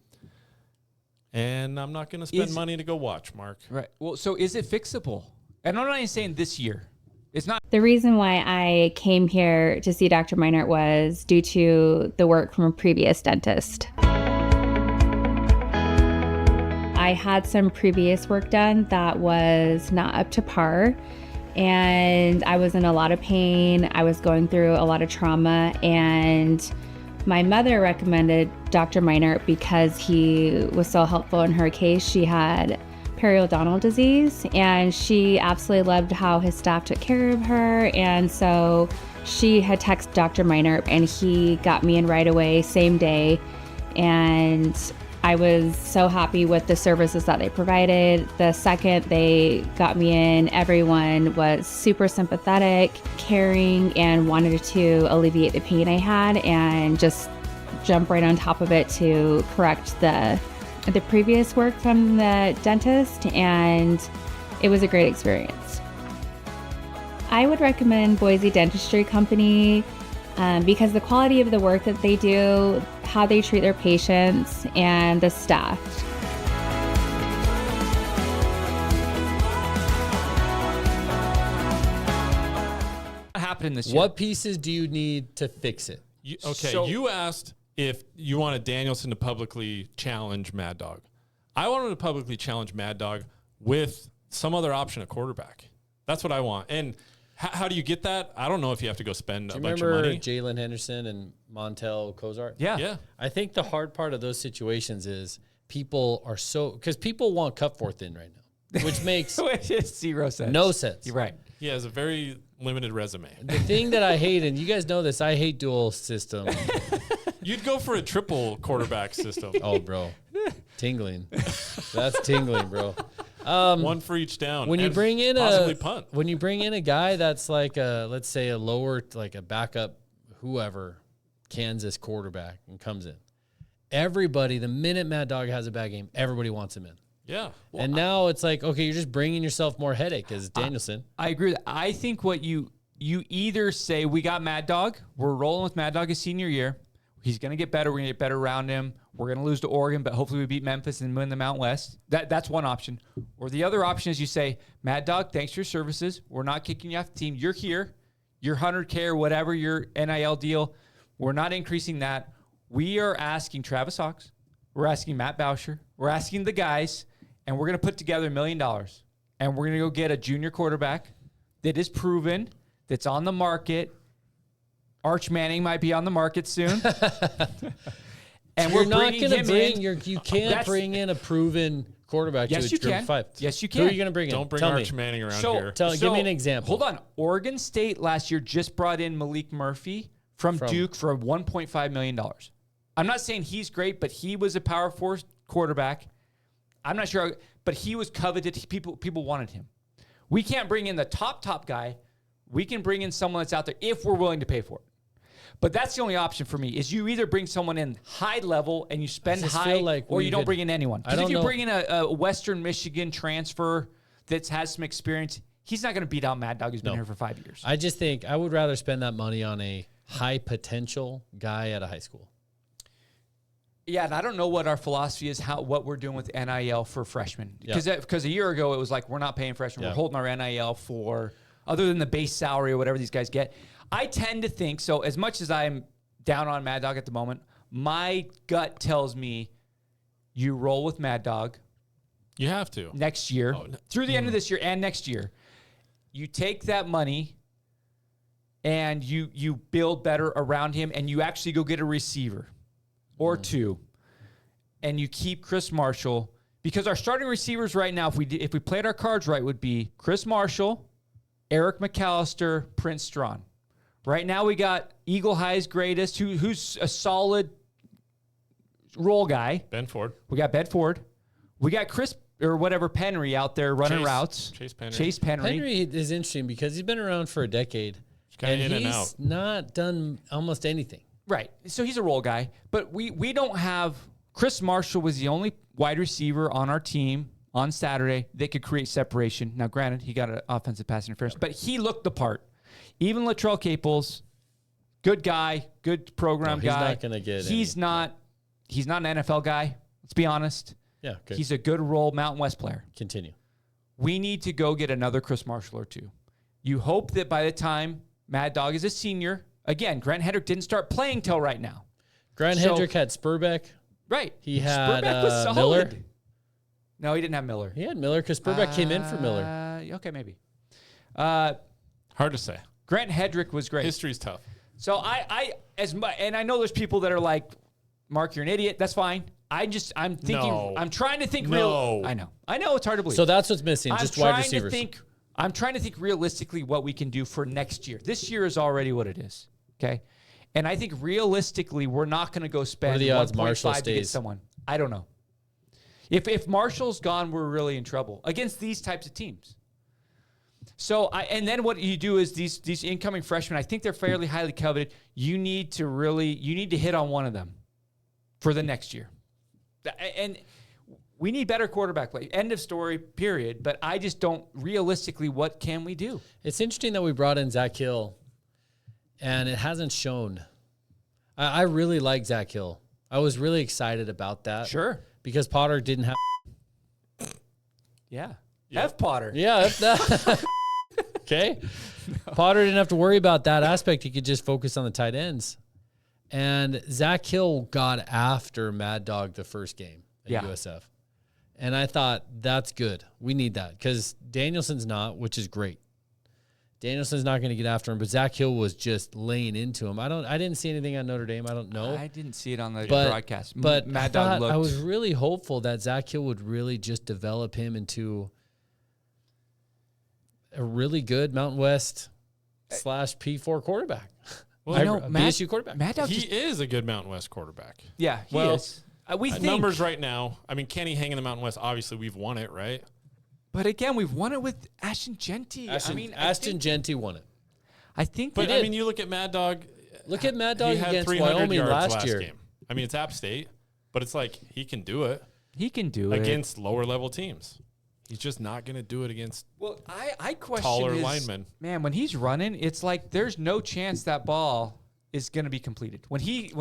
And I'm not going to spend money to go watch, Mark. Right. Well, so is it fixable? And I'm not even saying this year. It's not. The reason why I came here to see Dr. Meinert was due to the work from a previous dentist. I had some previous work done that was not up to par, and I was in a lot of pain. I was going through a lot of trauma, and my mother recommended Dr. Meinert because he was so helpful in her case. She had periodontal disease, and she absolutely loved how his staff took care of her. And so she had texted Dr. Meinert, and he got me in right away, same day. And I was so happy with the services that they provided. The second they got me in, everyone was super sympathetic, caring, and wanted to alleviate the pain I had and just jump right on top of it to correct the previous work from the dentist, and it was a great experience. I would recommend Boise Dentistry Company because the quality of the work that they do, how they treat their patients, and the staff. What happened this year? What pieces do you need to fix it? You asked if you wanted Danielson to publicly challenge Mad Dog. I wanted to publicly challenge Mad Dog with some other option at quarterback. That's what I want. And how do you get that? I don't know if you have to go spend a bunch of money. Remember Jalen Henderson and Montel Cozart? Yeah. I think the hard part of those situations is people are because people want Cutforth in right now, which makes Which is 0 sense. no sense. You're right. He has a very limited resume. The thing that I hate, and you guys know this, I hate dual system. You'd go for a triple quarterback system. Oh, bro. Tingling. That's tingling, bro. One for each down. When you and bring in possibly punt. when you bring in a guy that's like let's say a lower, like a backup, whoever, Kansas quarterback, and comes in, everybody, the minute Mad Dog has a bad game, everybody wants him in. Yeah. Well, And now it's like, okay, you're just bringing yourself more headache as Danielson. I agree with that. I think what you either say, we got Mad Dog, we're rolling with Mad Dog his senior year. He's going to get better. We're going to get better around him. We're going to lose to Oregon, but hopefully we beat Memphis and win the Mountain West. That's one option. Or the other option is you say, Mad Dog, thanks for your services. We're not kicking you off the team. You're here. Your 100K or whatever your NIL deal. We're not increasing that. We are asking Travis Hawks. We're asking Matt Boucher. We're asking the guys, and we're going to put together $1 million. And we're going to go get a junior quarterback that is proven, that's on the market. Arch Manning might be on the market soon. And You're we're not bringing going to him bring in. you can't bring in a proven quarterback Yes, to you a group can. five. Yes, you Who are can. you going to bring in? don't bring Tell Arch me. Manning around here. Give me an example. Hold on. Oregon State last year just brought in Malik Murphy from Duke for $1.5 million. I'm not saying he's great, but he was a Power 4 quarterback. I'm not sure, but he was coveted. People wanted him. We can't bring in the top guy. We can bring in someone that's out there if we're willing to pay for it. But that's the only option for me is you either bring someone in high level and you spend high, or you don't bring in anyone. Because if you bring in a Western Michigan transfer that has some experience, he's not going to beat out Mad Dog who's been here for 5 years. I just think I would rather spend that money on a high potential guy at a high school. Yeah, and I don't know what our philosophy is, what we're doing with NIL for freshmen. Because a year ago, it was like, we're not paying freshmen. We're holding our NIL for, other than the base salary or whatever these guys get. I tend to think, so as much as I'm down on Mad Dog at the moment, my gut tells me you roll with Mad Dog. You have to. Next year, through the end of this year and next year. You take that money and you build better around him, and you actually go get a receiver or two, and you keep Chris Marshall, because our starting receivers right now, if we played our cards right, would be Chris Marshall, Eric McAllister, Prince Strawn. Right now we got Eagle High's greatest, who's a solid role guy. Ben Ford. We got Ben Ford. We got Chris or whatever Penry out there running routes. Chase Penry. Penry is interesting because he's been around for a decade. And he's in and out. Not done almost anything. Right. So he's a role guy. But we don't have... Chris Marshall was the only wide receiver on our team on Saturday that could create separation. Now, granted, he got an offensive pass interference, but he looked the part. Even Latrell Caples, good guy, good program guy. He's not going to get He's not an NFL guy. Let's be honest. Yeah, good. He's a good role Mountain West player. Continue. We need to go get another Chris Marshall or two. You hope that by the time Mad Dog is a senior, again, Grant Hedrick didn't start playing till right now. Grant Hedrick had Spurbeck. Right. He had Spurbeck was solid. Miller. No, he didn't have Miller. He had Miller because Spurbeck came in for Miller. Okay, maybe. Hard to say. Grant Hedrick was great. History's tough. So and I know there's people that are like, Mark, you're an idiot. That's fine. I'm thinking. No. I'm trying to think No. real. I know it's hard to believe. So that's what's missing. Just wide receivers. I'm trying to think realistically what we can do for next year. This year is already what it is. Okay. And I think realistically, we're not going to go spend What are the odds Marshall 1.5 to get stays? someone. I don't know. If Marshall's gone, we're really in trouble against these types of teams. So and then what you do is these incoming freshmen, I think they're fairly highly coveted. You need to hit on one of them for the next year. And we need better quarterback play. End of story, period. But I just don't, realistically, what can we do? It's interesting that we brought in Zach Hill, and it hasn't shown. I really like Zach Hill. I was really excited about that. Sure. Because Potter didn't have. Yeah. F Potter. Yeah. F that. Okay. No. Potter didn't have to worry about that aspect. He could just focus on the tight ends. And Zach Hill got after Mad Dog the first game at USF. And I thought, that's good. We need that because Danielson's not, which is great. Danielson's not going to get after him, but Zach Hill was just laying into him. I didn't see anything on Notre Dame. I don't know. I didn't see it on the broadcast. But Mad Dog looked. I was really hopeful that Zach Hill would really just develop him into a really good Mountain West / P4 quarterback. Well, BSU quarterback. Mad Dog he is a good Mountain West quarterback. Yeah, he is. We think. Numbers right now. I mean, can he hang in the Mountain West? Obviously, we've won it, right? But again, we've won it with Ashton Genty. Ashton Genty won it. I think. But I mean, you look at Mad Dog. Look at Mad Dog against 300 Wyoming yards last year. Game. I mean, it's App State, but it's like he can do it. He can do it against lower level teams. He's just not going to do it against I question taller linemen. Man, when he's running, it's like there's no chance that ball is going to be completed. When he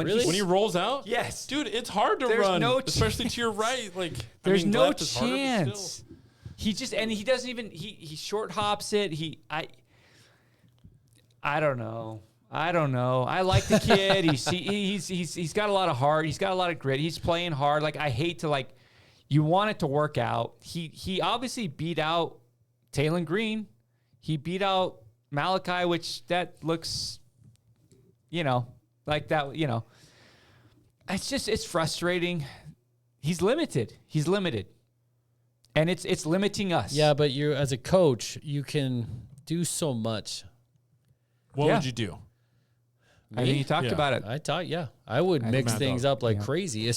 rolls out? Yes. Dude, it's hard to run, especially to your right. Like there's no left is harder, chance. He doesn't even he short hops it. I don't know. I like the kid. He's got a lot of heart. He's got a lot of grit. He's playing hard. Like I hate to you want it to work out. He obviously beat out Taylon Green. He beat out Malachi, which that looks like that, it's frustrating. He's limited. And it's limiting us. Yeah, but you as a coach, you can do so much. What would you do? I think you talked about it. I would mix things up like crazy.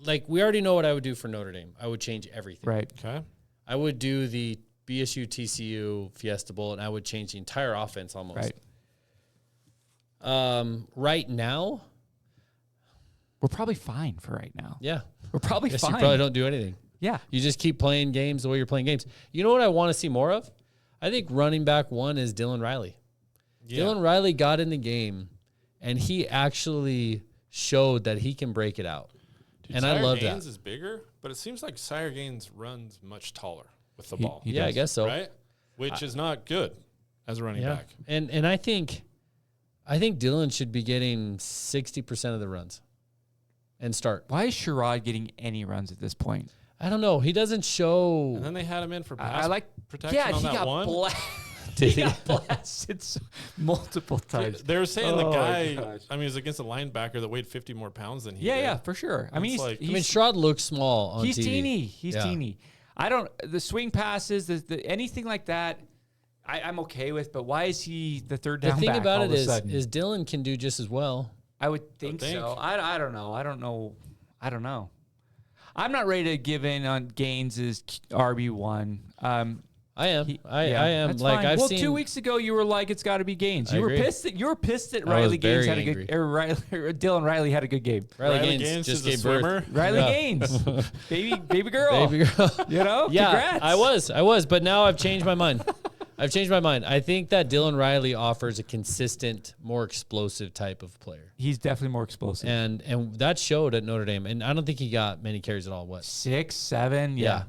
like we already know what I would do for Notre Dame. I would change everything. Right. Okay. I would do the BSU TCU Fiasco, and I would change the entire offense almost. Right. Right now, We're probably fine for right now. yeah. We're probably Guess fine. you probably don't do anything. Yeah. You just keep playing games the way you're playing games. You know what I want to see more of? I think running back one is Dylan Riley. Yeah. Dylan Riley got in the game, and he actually showed that he can break it out. Dude, and Sire I love Gaines that. is bigger, but it seems like Sire Gaines runs much taller with the ball. Yeah, I guess so. Right? Which is not good as a running back. And I think Dylan should be getting 60% of the runs and start. Why is Sherrod getting any runs at this point? I don't know. He doesn't show. And then they had him in for I pass like protection Yeah, on he that got one. Did he he? got blasted multiple times. They were saying the Oh, my guy, gosh. I mean, he was against a linebacker that weighed 50 more pounds than he Yeah, did. yeah, for sure. I mean, It's like- I mean, Sherrod looks small on he's TV. teeny. He's Yeah. teeny. The swing passes, the anything like that, I'm okay with. But why is he the third down The thing back about all it of a sudden? is Dylan can do just as well. I would think so. I don't know. I don't know. I'm not ready to give in on Gaines' RB1. I am. I am. That's Like fine. I've well, seen 2 weeks ago you were like it's got to be Gaines. I You were agree. pissed that I Riley was Gaines very had a good angry. or Dylan Riley had a good game. Riley Gaines just is a gave birth. swimmer. Riley Yeah. Gaines, baby girl. Baby girl. You know, Yeah, congrats. I was, but now I've changed my mind. I think that Dylan Riley offers a consistent, more explosive type of player. He's definitely more explosive. And that showed at Notre Dame. And I don't think he got many carries at all. What? 6, 7, Yeah.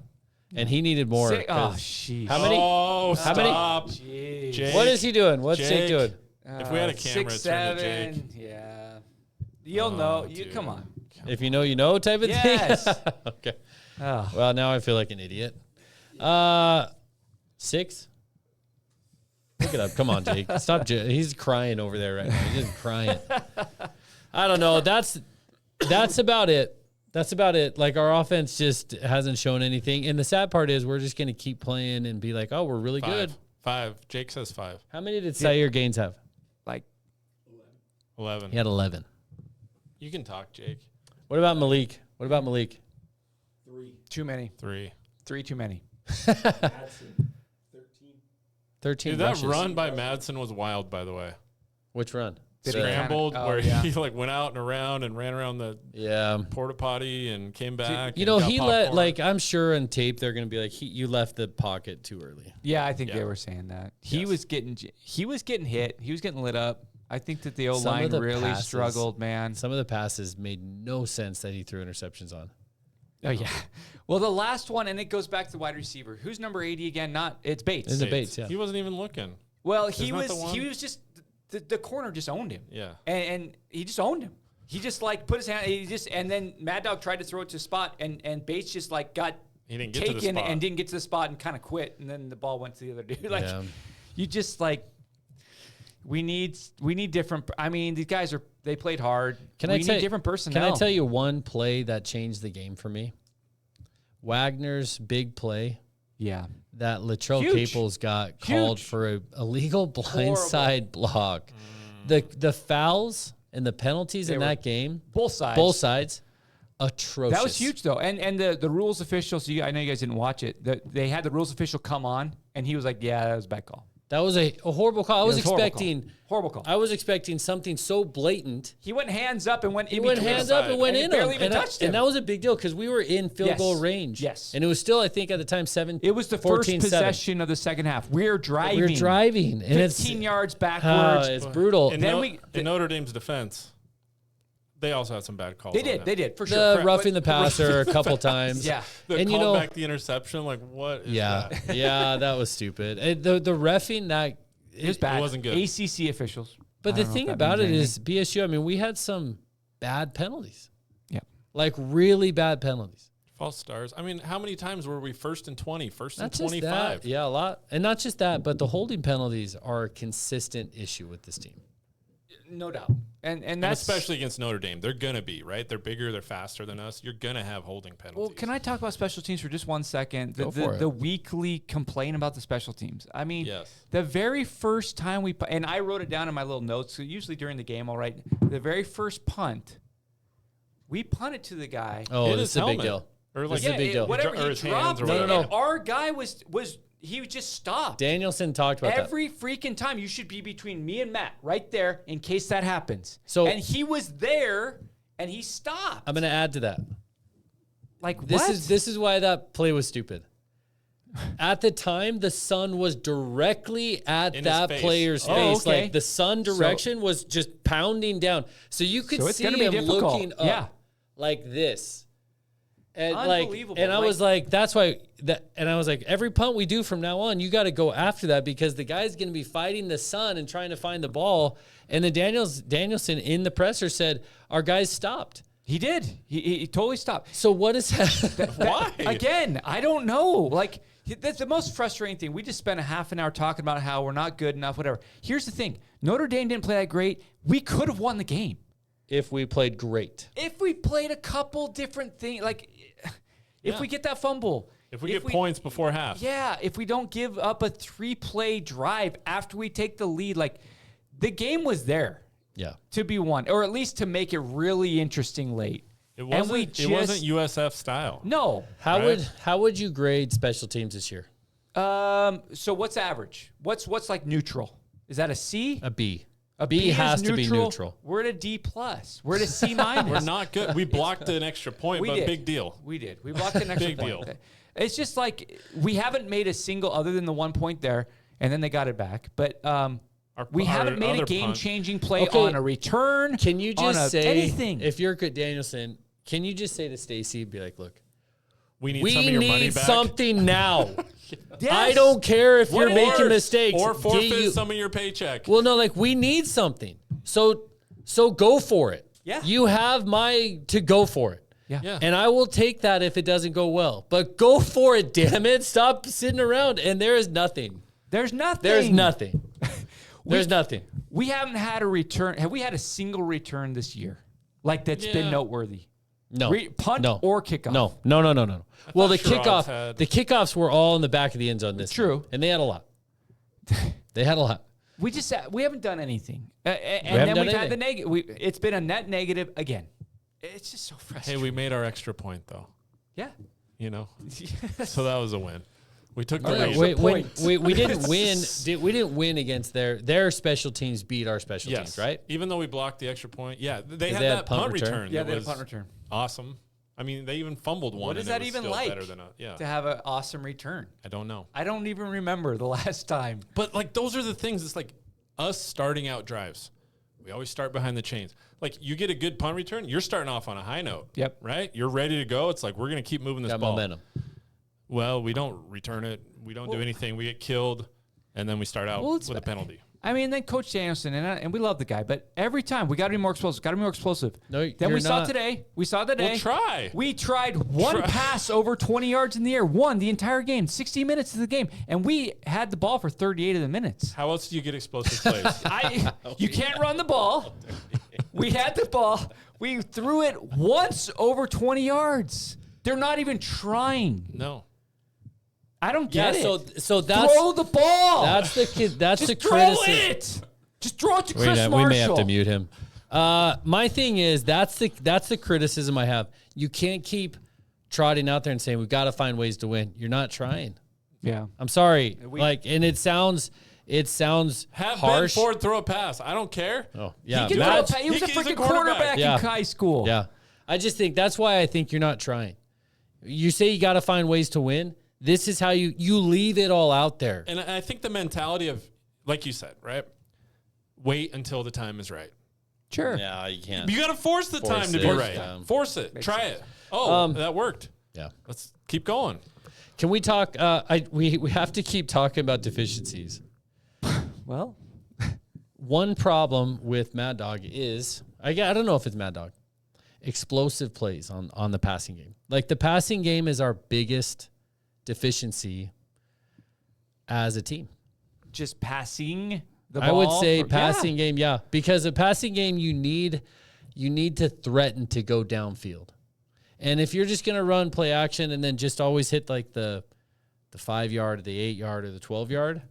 And he needed more. Oh, 'cause- sheesh. How many? Oh, How many- stop. Jeez. Jake. What is he doing? What's Jake Jake. doing? If we had a camera, 6, turn to 7, Jake. yeah. You'll know. You dude. come on. If you know, you know type of Yes. thing? Okay. Oh. Well, now I feel like an idiot. 6? Look it up. Come on, Jake. Stop. He's crying over there right now. He's just crying. I don't know. That's about it. That's about it. Like, our offense just hasn't shown anything. And the sad part is we're just going to keep playing and be like, oh, we're really good. 5. Jake says 5. How many did Sire Gaines have? Like 11. He had 11. You can talk, Jake. What about Malik? too many. 3. 3 too many. 13 Dude, that rushes. run by Madsen was wild, by the way. Which run? Did he The- Scrambled Oh, where yeah. he like went out and around and ran around the Yeah. porta potty and came back. You and know, got he popcorn. I'm sure in tape they're going to be like, you left the pocket too early. Yeah, I think Yeah. they were saying that. He Yes. was getting hit. He was getting lit up. I think that the O Some line of the really passes- struggled, man. Some of the passes made no sense that he threw interceptions on. Oh yeah. Well, the last one, and it goes back to the wide receiver. Who's number 80 again? It's Bates. It's a Bates, yeah. He wasn't even looking. Well, he Isn't that the one? was just the corner just owned him. Yeah. And he just owned him. He just like put his hand. And then Mad Dog tried to throw it to a spot, and Bates just like got He didn't get to the taken spot. and didn't get to the spot and kind of quit, and then the ball went to the other dude. Like Yeah. you just like. We need different. I mean, these guys they played hard. We need different personnel. Can I tell you one play that changed the game for me? Wagner's big play Yeah. that Latrell Huge. Caples got called Huge. for a illegal blindside block. The fouls and the penalties in were- that game, Both sides. atrocious. That was huge, though. And the rules official, I know you guys didn't watch it. They had the rules official come on, and he was like, yeah, that was a bad call. That was a horrible call. I was It was a horrible expecting call. Horrible call. I was expecting something so blatant. He went hands up and went in He went between hands them. up and went And he in barely him. even And, touched him. and that was a big deal because we were in field Yes. goal range. Yes. And it was still, I think, at the time, 7. It was the 14, first 7. possession of the second half. We're driving. We were driving. And 15 yards it's backwards. it's brutal. In, then in Notre Dame's defense, they also had some bad calls. They on did. it. They did, for The sure. roughing the passer a couple times. Yeah. The And call you know, back the interception, like what is yeah, that? yeah, that was stupid. And the reffing that It was bad. It wasn't good. ACC officials. But I the don't know thing if that about it means is BSU. I mean, we had some bad penalties, Yeah. like really bad penalties. False stars. I mean, how many times were we first and 20, first and Not just 25? that, yeah, a lot, and not just that, but the holding penalties are a consistent issue with this team. No doubt. And And that's especially against Notre Dame. They're going to be, right? They're bigger, they're faster than us. You're going to have holding penalties. Well, can I talk about special teams for just 1 second? Go for it. The weekly complaint about the special teams. I mean, Yes. the very first time and I wrote it down in my little notes, so usually during the game I'll write, the very first punt, We punted to the guy. Oh, Hit this his is a big helmet. deal. Or like This is a big deal. Whatever, Or he his hands dropped or it, whatever. and our guy was he just stopped. Danielson talked about that. Every freaking time you should be between me and Matt right there in case that happens. So- and he was there and he stopped. I'm going to add to that. Like This what? is why that play was stupid. At the time, the sun was directly at In his that face. player's Oh, face. okay. Like the sun direction was just pounding down, so you could So it's see gonna be him difficult. looking up Yeah. like this. And Unbelievable. and I was like, that's why and I was like, every punt we do from now on, you got to go after that because the guy's going to be fighting the sun and trying to find the ball. And then Danielson in the presser said, our guys stopped. He did. He totally stopped. So what is that? Why? Again, I don't know. Like, that's the most frustrating thing. We just spent a half an hour talking about how we're not good enough, whatever. Here's the thing. Notre Dame didn't play that great. We could have won the game. If we played great. If we played a couple different things, like if we get that fumble. If we get points before half. Yeah, if we don't give up a 3-play drive after we take the lead, like the game was there Yeah. to be won, or at least to make it really interesting late. It wasn't USF style. No. How would you grade special teams this year? So what's average? What's like neutral? Is that a C? A B. A B is has to be neutral. We're at a D plus. We're at a C minus. We're not good. We blocked an extra point, but did. big deal. We did. We blocked an extra Big point. deal. It's just like we haven't made a single other than the 1 point there, and then they got it back. But we haven't made a game-changing play Okay. on a return. Can you just say anything? if you're good Danielson, can you just say to Stacy, be like, look, We need we some of your money need back. something now. Yes. I don't care if you're making mistakes. Or Do forfeit you- some of your paycheck. Well, no, like we need something. So go for it. Yeah. You have to go for it. Yeah. And I will take that if it doesn't go well. But go for it, damn it. Stop sitting around. And there is nothing. There's nothing. There's nothing. There's nothing. We haven't had a return. Have we had a single return this year? Like that's been noteworthy? No. Punt no. or kickoff? No. Well, the Sherrod's had- kickoffs were all in the back of the end zone this True. time. And they had a lot. They had a lot. We haven't done anything. And haven't then done we've had the anything. negative. It's been a net negative again. It's just so Hey, frustrating. we made our extra point, though. Yeah. You know? So that was a win. We took the Like, lead. we didn't win. We didn't win against their special teams beat our special Yes. teams, right? Even though we blocked the extra point. Yeah, they had they had that punt punt return? return. Yeah, that they had a was punt return. Awesome. I mean, they even fumbled one. What is and it that was even still like? Better than To have an awesome return. I don't know. I don't even remember the last time. But like those are the things. It's like us starting out drives. We always start behind the chains. Like you get a good punt return, you're starting off on a high note. Yep. Right? You're ready to go. It's like we're gonna keep moving this Got ball. momentum. Well, we don't return it. We don't do anything. We get killed, and then we start out with a penalty. I mean, then Coach Danielson, and we love the guy, but every time we got to be more explosive. Got to be more explosive. No, then you're we saw not. today. We saw today. We'll try. We tried one pass over 20 yards in the air, the entire game, 60 minutes of the game, and we had the ball for 38 of the minutes. How else do you get explosive plays? You can't run the ball. We had the ball. We threw it once over 20 yards. They're not even trying. No. I don't get Yeah, it. so that's throw the ball. that's the Just the throw criticism. it. Just throw it to Wait, Chris we Marshall. may have to mute him. My thing is that's the criticism I have. You can't keep trotting out there and saying we've got to find ways to win. You're not trying. Yeah. I'm sorry. And it sounds Have harsh. Ben Ford throw a pass. I don't care. Oh, yeah. He, Matt- was a he's a freaking quarterback. quarterback Yeah. in high school. Yeah. I just think that's why I think you're not trying. You say you got to find ways to win. This is how you leave it all out there. And I think the mentality of, like you said, right? Wait until the time is right. Sure. Yeah, you can't. You got to force the Force time to it, be right. yeah. Force it. Try it. Oh, that worked. Yeah. Let's keep going. Can we talk? We have to keep talking about deficiencies. Well, One problem with Mad Dog is I don't know if it's Mad Dog. Explosive plays on the passing game. Like the passing game is our biggest deficiency as a team. just passing the ball. I would say passing game, yeah, because a passing game you need to threaten to go downfield. And if you're just going to run play action and then just always hit like the 5 yard, or the 8 yard, or the 12 yard,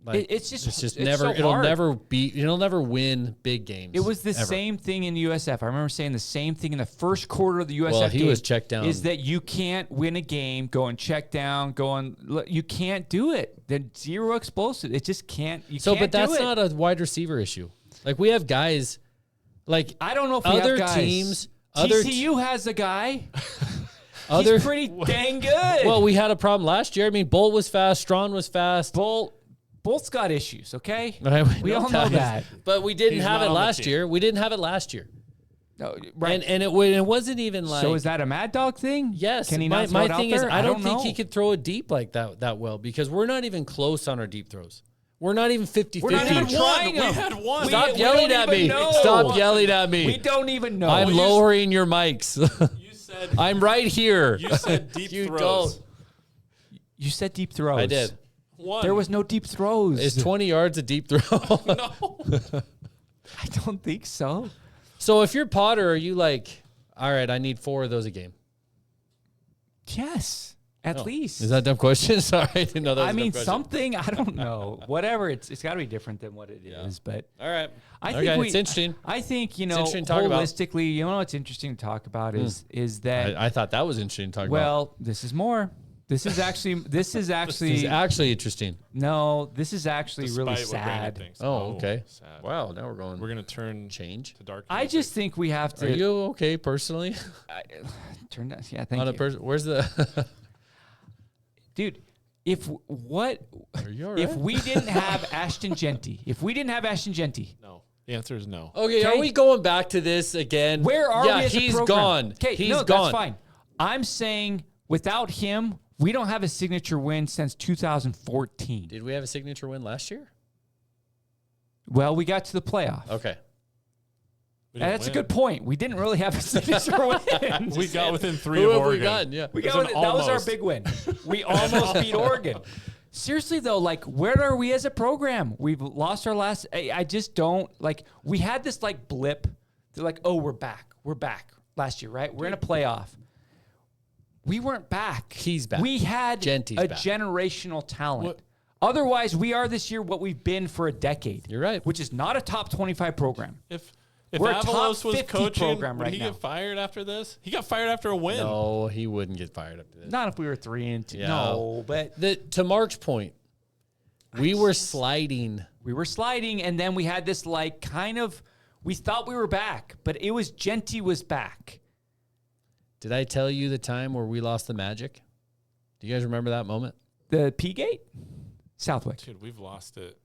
Like, it's just never. so It'll hard. never be. It'll never win big games. It was the ever. same thing in the USF. I remember saying the same thing in the first quarter of the USF Well, he game. was checked down. Is that you can't win a game going check down, you can't do it. They're zero explosive. It just can't. You can't but that's do it. not a wide receiver issue. Like we have guys. Like I don't know if we other have guys. teams. TCU has a guy. Other He's pretty dang good. Well, we had a problem last year. I mean, Bolt was fast. Strawn was fast. Bolt's got issues, okay? Right, We all know that. But we didn't He's have not it on the last team. year. We didn't have it last year. No, right. And it wasn't even like. So is that a Mad Dog thing? Yes. Can he my not throw it out thing is, there? I don't think know. he could throw it deep like that well because we're not even close on our deep throws. We're not even 50-50. We're not even trying We them. had one. Stop we yelling don't at even me. know. Stop yelling at me. We don't even know. I'm lowering your mics. You said I'm right here. you said deep You throws. don't. You said deep throws. I did. One. There was no deep throws. It's 20 yards a deep throw. no. I don't think so. So if you're Potter, are you like, all right, I need 4 of those a game? Yes, at least. Is that a dumb question? Sorry, I didn't know that was I a mean, dumb question. something. I don't know. Whatever. It's got to be different than what it is. But All right. I Okay, think it's interesting. I think It's interesting to talk about. holistically, you know what's interesting to talk about is that I thought that was interesting to talk about. well, this is more. This is actually This is actually interesting. no. This is actually really Despite what Brandon sad. thinks. Oh, okay. Sad. Wow, now we're going We're gonna turn change. to dark. I music. just think we have Are to you okay personally? turn that. Yeah, thank On a you, where's the dude. If what Are you all if right? we didn't have Ashton Genty, no. The answer is no. Okay, are Okay. we going back to this again? where are yeah, we as he's a program? gone. Okay, He's no, gone. that's fine. I'm saying without him, we don't have a signature win since 2014. Did we have a signature win last year? Well, we got to the playoff. Okay. We And didn't that's a win. good point. We didn't really have a signature win. We got within 3 Who of have we Oregon. gotten? Yeah. We It was got an that was our almost. big win. We almost beat Oregon. Seriously though, like where are we as a program? We've lost our last. I just don't like. We had this like blip. They're like, oh, we're back. We're back last year, right? We're in a playoff. We weren't back. He's back. We had Genty's a back. generational talent. What- Otherwise, we are this year what we've been for a decade. You're right. Which is not a top 25 program. If We're a top Avalos was 50 coaching, program would right he now. get fired after this? He got fired after a win. No, he wouldn't get fired after this. Not if we were 3-2. Yeah. No, but To Mark's point, we were sliding. we were sliding, and then we had this like kind of. We thought we were back, but it was Genty was back. Did I tell you the time where we lost the Magic? Do you guys remember that moment? The P Gate, Southwick. Dude, we've lost it.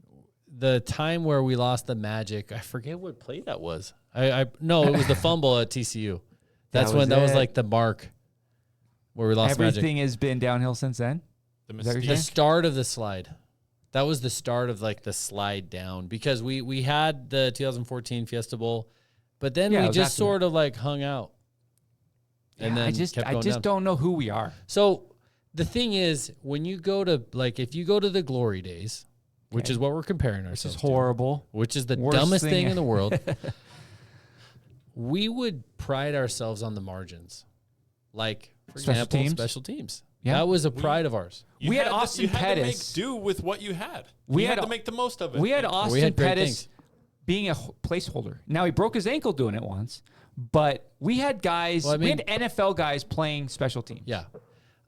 The time where we lost the Magic, I forget what play that was. No, it was the fumble at TCU. That's That was that was it. like the mark where we lost the Magic. Everything has been downhill since then. The that what you're mystique. The saying? start of the slide. That was the start of like the slide down because we had the 2014 Fiesta Bowl, but then Yeah, it we was just after sort of like hung out. And Yeah, then I just kept going down. don't know who we are. So the thing is, when you go to like if you go to the glory days, which is what we're comparing This ourselves is horrible. to, which is the Worst dumbest thing- thing in the world, we would pride ourselves on the margins. Like, for Special example, teams? special teams. Yeah. That was a pride of ours. You We had to- Austin you had to make Pettis. do with what you had. We You had had to a- make the most of it. We had And Austin had great Pettis things. being a placeholder. Now he broke his ankle doing it once, but we had guys. Well, I we mean- had NFL guys playing special teams. Yeah.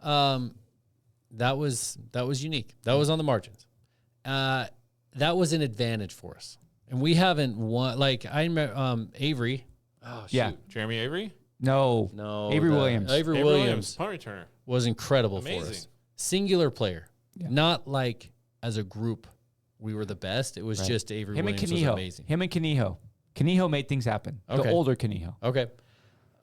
That was unique. That was on the margins. That was an advantage for us. And we haven't won. Like, I remember Avery. Oh, shoot. Yeah. Jeremy Avery? No. No. Avery Williams. Avery Avery Williams punt returner. was incredible for Amazing. us. Singular player. Yeah. Not like as a group we were the best. It was Right. just Avery Him and Williams was Kaniho. amazing. Him and Kaniho. Kaniho made things happen. Okay. The older Kaniho. Okay.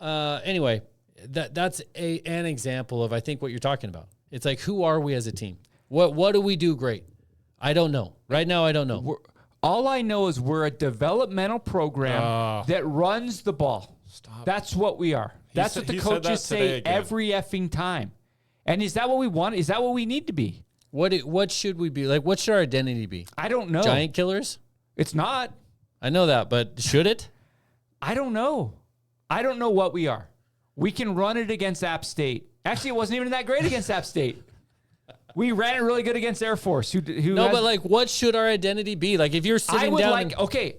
Anyway, that's an example of I think what you're talking about. It's like, who are we as a team? What do we do great? I don't know. Right now, I don't know. All I know is we're a developmental program that runs the ball. Stop. That's what we are. That's what the he said that coaches today say again. every effing time. And is that what we want? Is that what we need to be? What should we be? Like, what should our identity be? I don't know. Giant killers? It's not. I know that, but should it? I don't know. I don't know what we are. We can run it against App State. Actually, it wasn't even that great against App State. We ran it really good against Air Force. But like, what should our identity be? Like, if you're sitting down,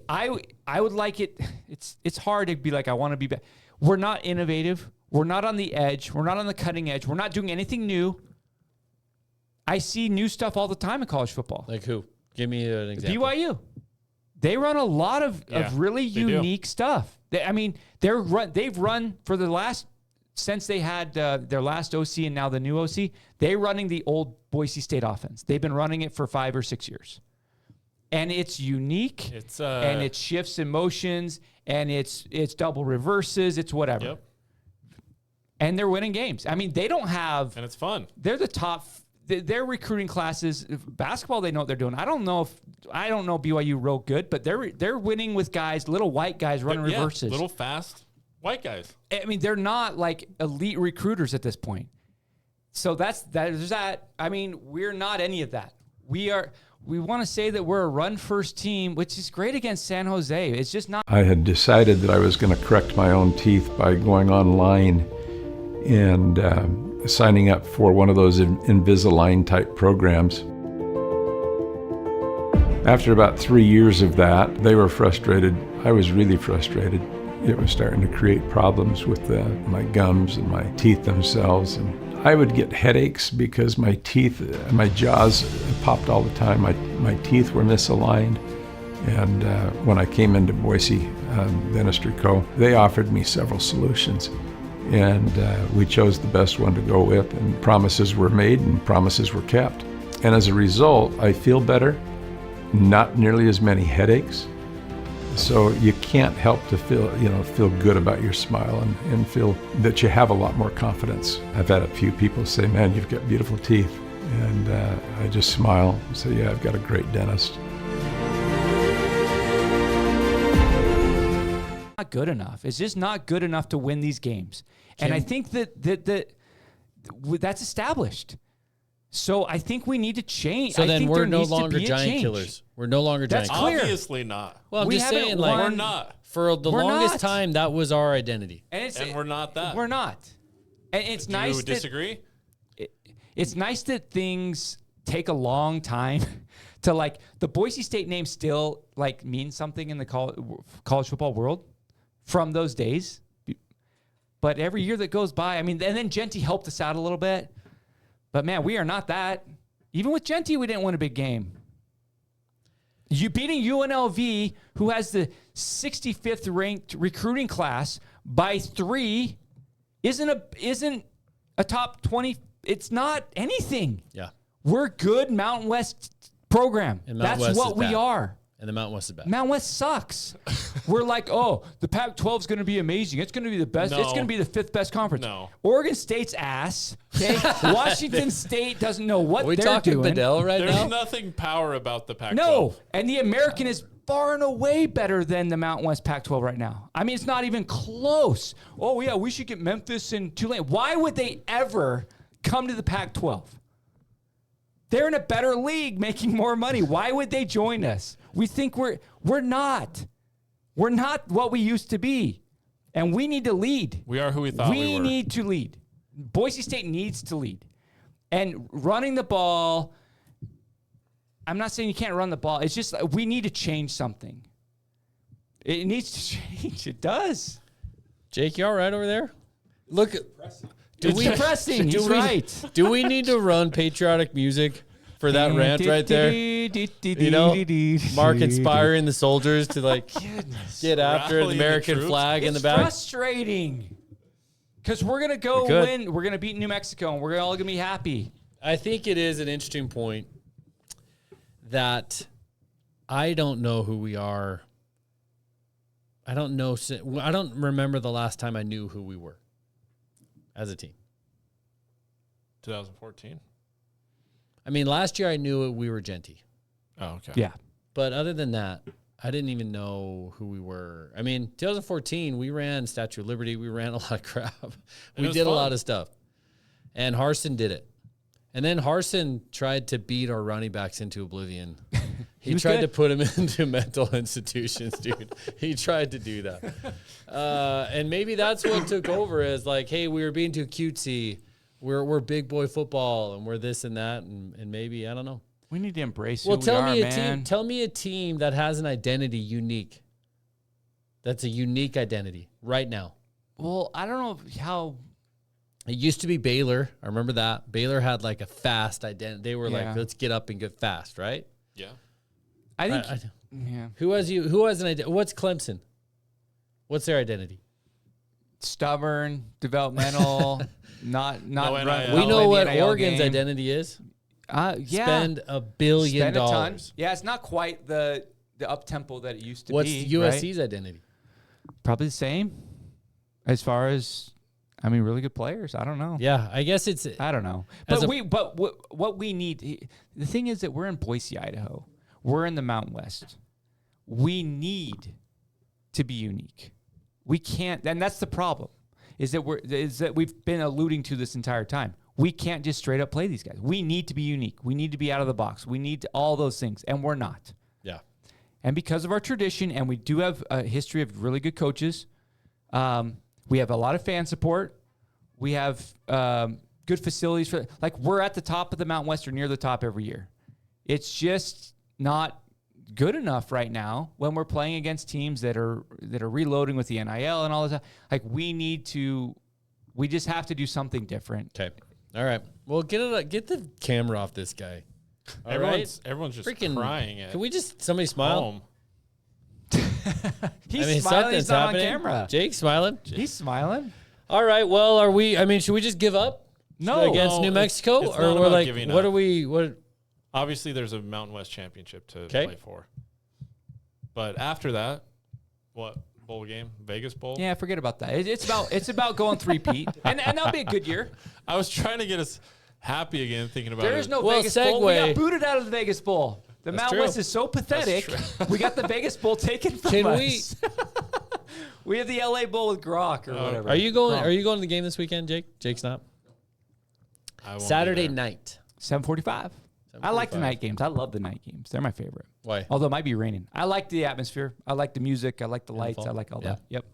I would like it. It's hard to be like, I want to be back. We're not innovative. We're not on the edge. We're not on the cutting edge. We're not doing anything new. I see new stuff all the time in college football. Like who? Give me an example. BYU. They run a lot of really unique stuff. They've run for the last, since they had their last OC and now the new OC, they're running the old Boise State offense. They've been running it for 5 or 6 years. And it's unique, and it shifts in motions, and it's double reverses, it's whatever. Yep. And they're winning games. I mean, they don't have... And it's fun. They're the top... Their recruiting classes, basketball, they know what they're doing. I don't know BYU real good, but they're winning with guys, little white guys running reverses. Little fast white guys. I mean, they're not like elite recruiters at this point. So there's that. I mean, we're not any of that. We want to say that we're a run-first team, which is great against San Jose. It's just not. I had decided that I was going to correct my own teeth by going online and signing up for one of those Invisalign type programs. After about 3 years of that, they were frustrated. I was really frustrated. It was starting to create problems with my gums and my teeth themselves. And I would get headaches because my teeth, my jaws popped all the time. My teeth were misaligned. And when I came into Boise Dentistry Co., they offered me several solutions. And we chose the best one to go with, and promises were made and promises were kept. And as a result, I feel better, not nearly as many headaches. So you can't help to feel good about your smile and feel that you have a lot more confidence. I've had a few people say, man, you've got beautiful teeth. And I just smile and say, yeah, I've got a great dentist. Not good enough. It's just not good enough to win these games. And I think that's established. So I think we need to change. So then we're no longer giant killers. We're no longer giant killers. Clear. Obviously not. Well, I'm just saying, like, we're not. For the longest time, that was our identity. And we're not that. We're not. And it's nice. Do you disagree? It's nice that things take a long time to, like, the Boise State name still like means something in the college football world from those days. But every year that goes by, I mean, and then Genty helped us out a little bit. But man, we are not that. Even with Genty, we didn't win a big game. You beating UNLV, who has the 65th ranked recruiting class by 3, isn't a top 20. It's not anything. Yeah, we're good Mountain West program. That's what we are. And the Mountain West is bad. Mountain West sucks. We're like, oh, the Pac-12 is going to be amazing. It's going to be the best. No. It's going to be the 5th best conference. No. Oregon State's ass. Okay. Washington State doesn't know what they're doing. Are we talking Bedell right now? There's nothing power about the Pac-12. No. And the American is far and away better than the Mountain West Pac-12 right now. I mean, it's not even close. Oh, yeah, we should get Memphis and Tulane. Why would they ever come to the Pac-12? They're in a better league making more money. Why would they join us? We think we're not. We're not what we used to be. And we need to lead. We are who we thought we were. We need to lead. Boise State needs to lead. And running the ball, I'm not saying you can't run the ball. It's just we need to change something. It needs to change. It does. Jake, you all right over there? Look at... It's depressing. He's right. Do we need to run patriotic music for that rant right there? You know, Mark inspiring the soldiers to like get after the American flag in the back. It's frustrating because we're gonna go win. We're gonna beat New Mexico, and we're all gonna be happy. I think it is an interesting point that I don't know who we are. I don't know. I don't remember the last time I knew who we were as a team. 2014. I mean, last year I knew we were Genty. Oh, okay. Yeah. But other than that, I didn't even know who we were. I mean, 2014, we ran Statue of Liberty. We ran a lot of crap. We did a lot of stuff. And Harsin did it. And then Harsin tried to beat our running backs into oblivion. He tried to put them into mental institutions, dude. He tried to do that. And maybe that's what took over is like, hey, we were being too cutesy. We're big boy football, and we're this and that, and maybe I don't know. We need to embrace Well, who tell we are, me a man. team. Tell me a team that has an identity unique. That's a unique identity right now. Well, I don't know how. It used to be Baylor. I remember that. Baylor had like a fast identity. They were Yeah. like, let's get up and get fast, right? Yeah. I think. Yeah. Who has an identity? What's Clemson? What's their identity? Stubborn, developmental, not No run. NIL. We know in the what NIL Oregon's game. identity is. Yeah. Spend $1 billion. Spend a ton. Yeah, it's not quite the up tempo that it used to What's be. USC's right? identity? Probably the same. As far as, I mean, really good players. I don't know. Yeah, I guess it's. I don't know. As But what we need, the thing is that we're in Boise, Idaho. We're in the Mountain West. We need to be unique. We can't, and that's the problem. Is that we've been alluding to this entire time. We can't just straight up play these guys. We need to be unique. We need to be out of the box. We need all those things, and we're not. Yeah. And because of our tradition, and we do have a history of really good coaches, we have a lot of fan support. We have good facilities for, like, we're at the top of the Mountain West or near the top every year. It's just not good enough right now when we're playing against teams that are reloading with the NIL and all this. Like, we just have to do something different. Okay. All right. Well, get the camera off this guy. All Everyone's right? just crying at Can we just somebody smile? home. He's smiling. He's not on camera. Jake's smiling. He's smiling. All right. Well, should we just give up? No. Against New Mexico? it's or not we're about like, giving what up. are we, what? Obviously, there's a Mountain West championship to Okay. play for. But after that, what bowl game? Vegas Bowl. Yeah, forget about that. It's about going 3-peat, and that'll be a good year. I was trying to get us happy again, thinking about There it. is no Well, Vegas Bowl. We segue. got booted out of the Vegas Bowl. The That's Mountain true. West is so pathetic. We got the Vegas Bowl taken from Can us. We have the LA Bowl with Grok or whatever. Are you going to the game this weekend, Jake? Jake's not. I won't be Saturday there. night. 7:45. I like the night games. I love the night games. They're my favorite. Why? Although it might be raining. I like the atmosphere. I like the music. I like the lights. fall? I like all Yeah. that. Yep.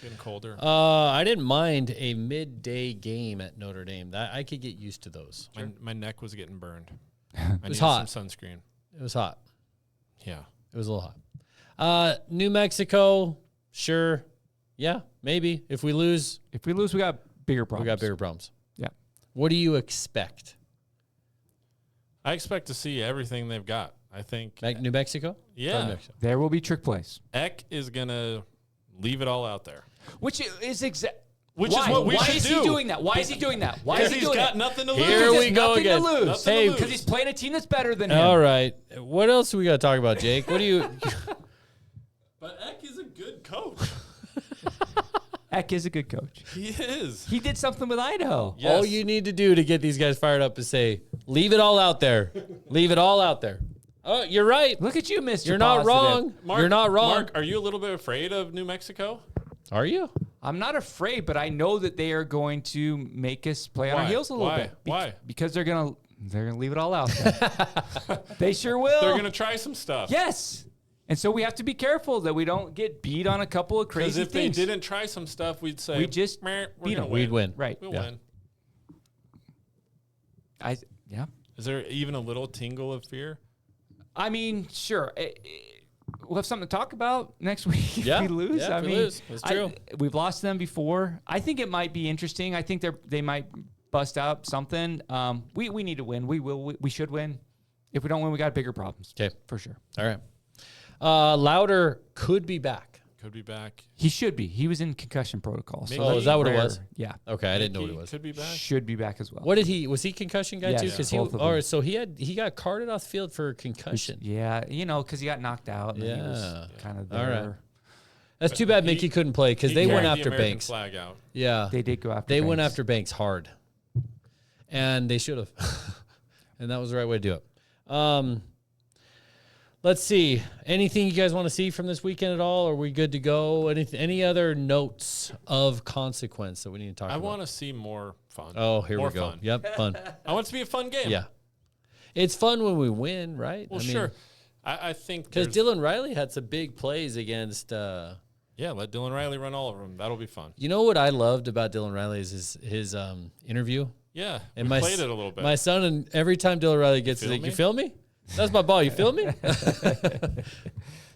Getting colder. I didn't mind a midday game at Notre Dame. That I could get used to those. My neck was getting burned. It was hot. Some sunscreen. It was hot. Yeah. It was a little hot. New Mexico, sure. Yeah, maybe. If we lose, If we lose, we got bigger problems. we got bigger problems. Yeah. What do you expect? I expect to see everything they've got. I think. New Mexico? Yeah. New Mexico. There will be trick plays. Eck is gonna leave it all out there. Which is exact. Which is what we Why should is do. he doing that? Why is he doing that? Why is Because he he's doing got that? nothing to lose. Here we go Nothing again. to lose. Nothing to Hey, lose. Because he's playing a team that's better than him. All right. What else do we got to talk about, Jake? What do you? But Eck is a good coach. Eck is a good coach. He is. He did something with Idaho. Yes. All you need to do to get these guys fired up is say, "Leave it all out there. Leave it all out there." Oh, you're right. Look at you, Mr. You're not Positive. wrong. You're not wrong. Mark, are you a little bit afraid of New Mexico? Are you? I'm not afraid, but I know that they are going to make us play on our Why? heels a little Why? bit. Why? Because they're gonna leave it all out there. They sure will. They're gonna try some stuff. Yes. And so we have to be careful that we don't get beat on a couple of Because crazy if things. they didn't try some stuff, we'd say We just "Meh, we're beat gonna 'em." We'd win. Right. We'll Yeah. win. Yeah. Is there even a little tingle of fear? I mean, sure. We'll have something to talk about next week if Yeah. we lose. Yeah, I if we mean, lose. That's true. We've lost them before. I think it might be interesting. I think they might bust out something. We need to win. We should win. If we don't win, we got bigger problems. Okay. For sure. All right. Louder could be back. Could be back. He should be. He was in concussion protocol. So Oh, that's is that what it rare. was? Yeah. Okay, I didn't know what it He was. Could be back. Should be back as well. What was he concussion guy Yes, too? Because both of them. all right, so he got carted off the field for concussion. Yeah, because he got knocked out. And he was Yeah. kind of All there. right. That's too bad Mickey couldn't play because He they went carried the after American Banks. Flag out. Yeah, They did go after. they went Banks. after Banks hard, and they should have, and that was the right way to do it. Let's see. Anything you guys want to see from this weekend at all? Are we good to go? Any other notes of consequence that we need to talk I about? want to see more fun. Oh, here more we go. Fun. Yep, fun. I want it to be a fun game. Yeah, it's fun when we win, right? Well, sure. I think Because there's- Dylan Riley had some big plays against. Yeah, let Dylan Riley run all of them. That'll be fun. You know what I loved about Dylan Riley is his interview Yeah, And we played it a little bit. My son, and every time Dylan Riley gets it, you feel me? That's my ball. You feel me?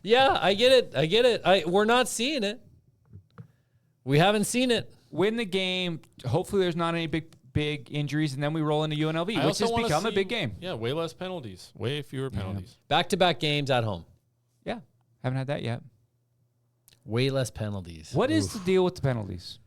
Yeah, I get it. We're not seeing it. We haven't seen it. Win the game. Hopefully, there's not any big injuries, and then we roll into UNLV, which has become a big game. Yeah, way less penalties. Way fewer penalties. Back-to-back games at home. Yeah, haven't had that yet. Way less penalties. What is the deal with the penalties?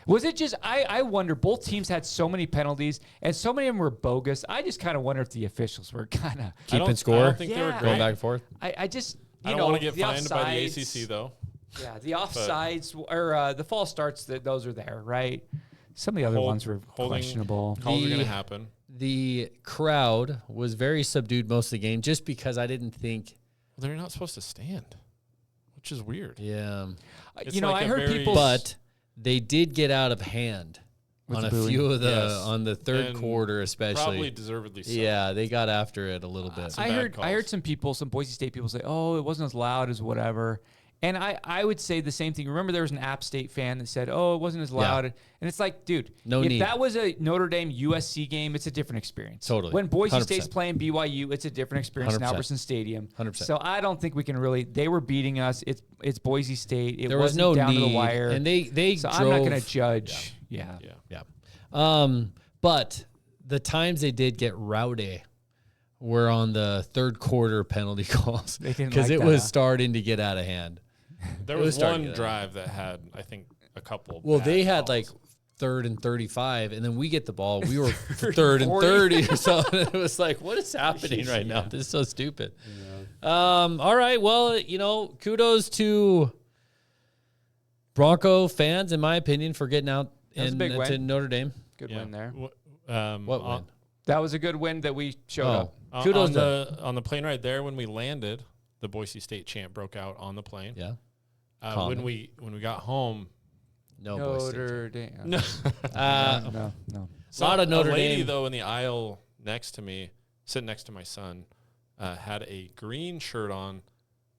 Was it just, I wonder, both teams had so many penalties, and so many of them were bogus. I just kind of wonder if the officials were kind of keeping score. I don't think they were going back and forth. I just, I don't want to get fined by the ACC, though. Yeah, the offsides, or the false starts, those are there, right? Some of the other ones were questionable. Calls are going to happen. The crowd was very subdued most of the game just because I didn't think. Well, they're not supposed to stand, which is weird. Yeah. I heard people. But they did get out of hand on a few of on the third quarter, especially. Probably deservedly so. Yeah, they got after it a little bit. I heard some people, some Boise State people say, oh, it wasn't as loud as whatever. And I would say the same thing. Remember, there was an App State fan that said, oh, it wasn't as loud. Yeah. And it's like, dude, if that was a Notre Dame USC game, it's a different experience. Totally. When Boise 100%. State's playing BYU, it's a different experience in 100%. Albertson Stadium. 100%. So I don't think we can really, they were beating us. It's Boise State. It there was wasn't no down need. to the wire. And they so drove. I'm not going to judge. Yeah. But the times they did get rowdy were on the third quarter penalty calls because it was starting to get out of hand. There was one drive that had, I think, a couple. Well, they had calls. like 3rd and 35, and then we get the ball. We were 3rd and 30 or something. It was like, what is happening right now? This is so stupid. Yeah. All right. Well, kudos to Bronco fans, in my opinion, for getting out to Notre Dame. Good win there. What win? That was a good win that we showed up. Kudos on the plane right there when we landed. The Boise State chant broke out on the plane. Yeah. When we got home, Notre Dame. No. No. A lot of Notre Dame. A lady, Dame. though, in the aisle next to me, sitting next to my son, had a green shirt on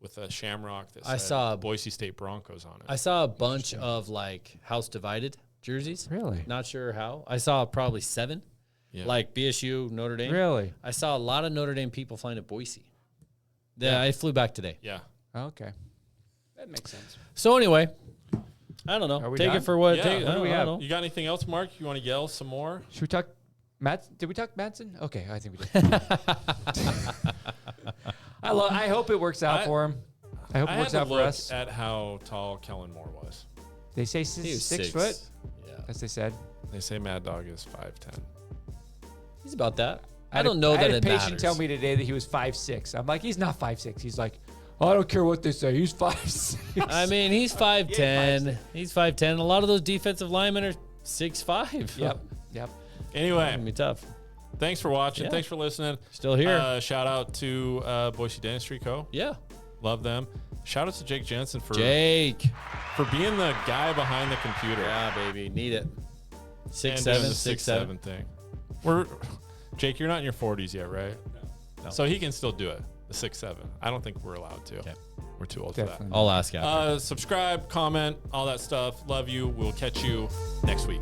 with a shamrock that said Boise State Broncos on it. I saw a bunch of like House Divided jerseys. Really? Not sure how. I saw probably 7. Yeah. Like BSU, Notre Dame. Really? I saw a lot of Notre Dame people flying to Boise. Yeah, I flew back today. Yeah. Okay. That makes sense. So anyway, I don't know. Take it for what. Yeah. What do we have? You got anything else, Mark? You want to yell some more? Should we talk Did we talk Madsen? Okay, I think we did. I hope it works out for him. I hope it works out for us. At how tall Kellen Moore was. They say 6 foot. Yeah. As they said. They say Mad Dog is 5'10". He's about that. I don't know that it matters. I had a patient tell me today that he was 5'6". I'm like, he's not 5'6". He's like, I don't care what they say. He's 5'6". I mean, he's 5'10". He's 5'10". A lot of those defensive linemen are 6'5". Yep. Anyway, it's gonna be tough. Thanks for watching. Yeah. Thanks for listening. Still here. Shout out to Boise Dentistry Co. Yeah. Love them. Shout out to Jake Jensen for being the guy behind the computer. Yeah, baby. Need it. 6'7" thing. Jake, you're not in your 40s yet, right? No. So he can still do it. The 6'7". I don't think we're allowed to. Okay. We're too old for that. I'll ask after. Subscribe, comment, all that stuff. Love you. We'll catch you next week.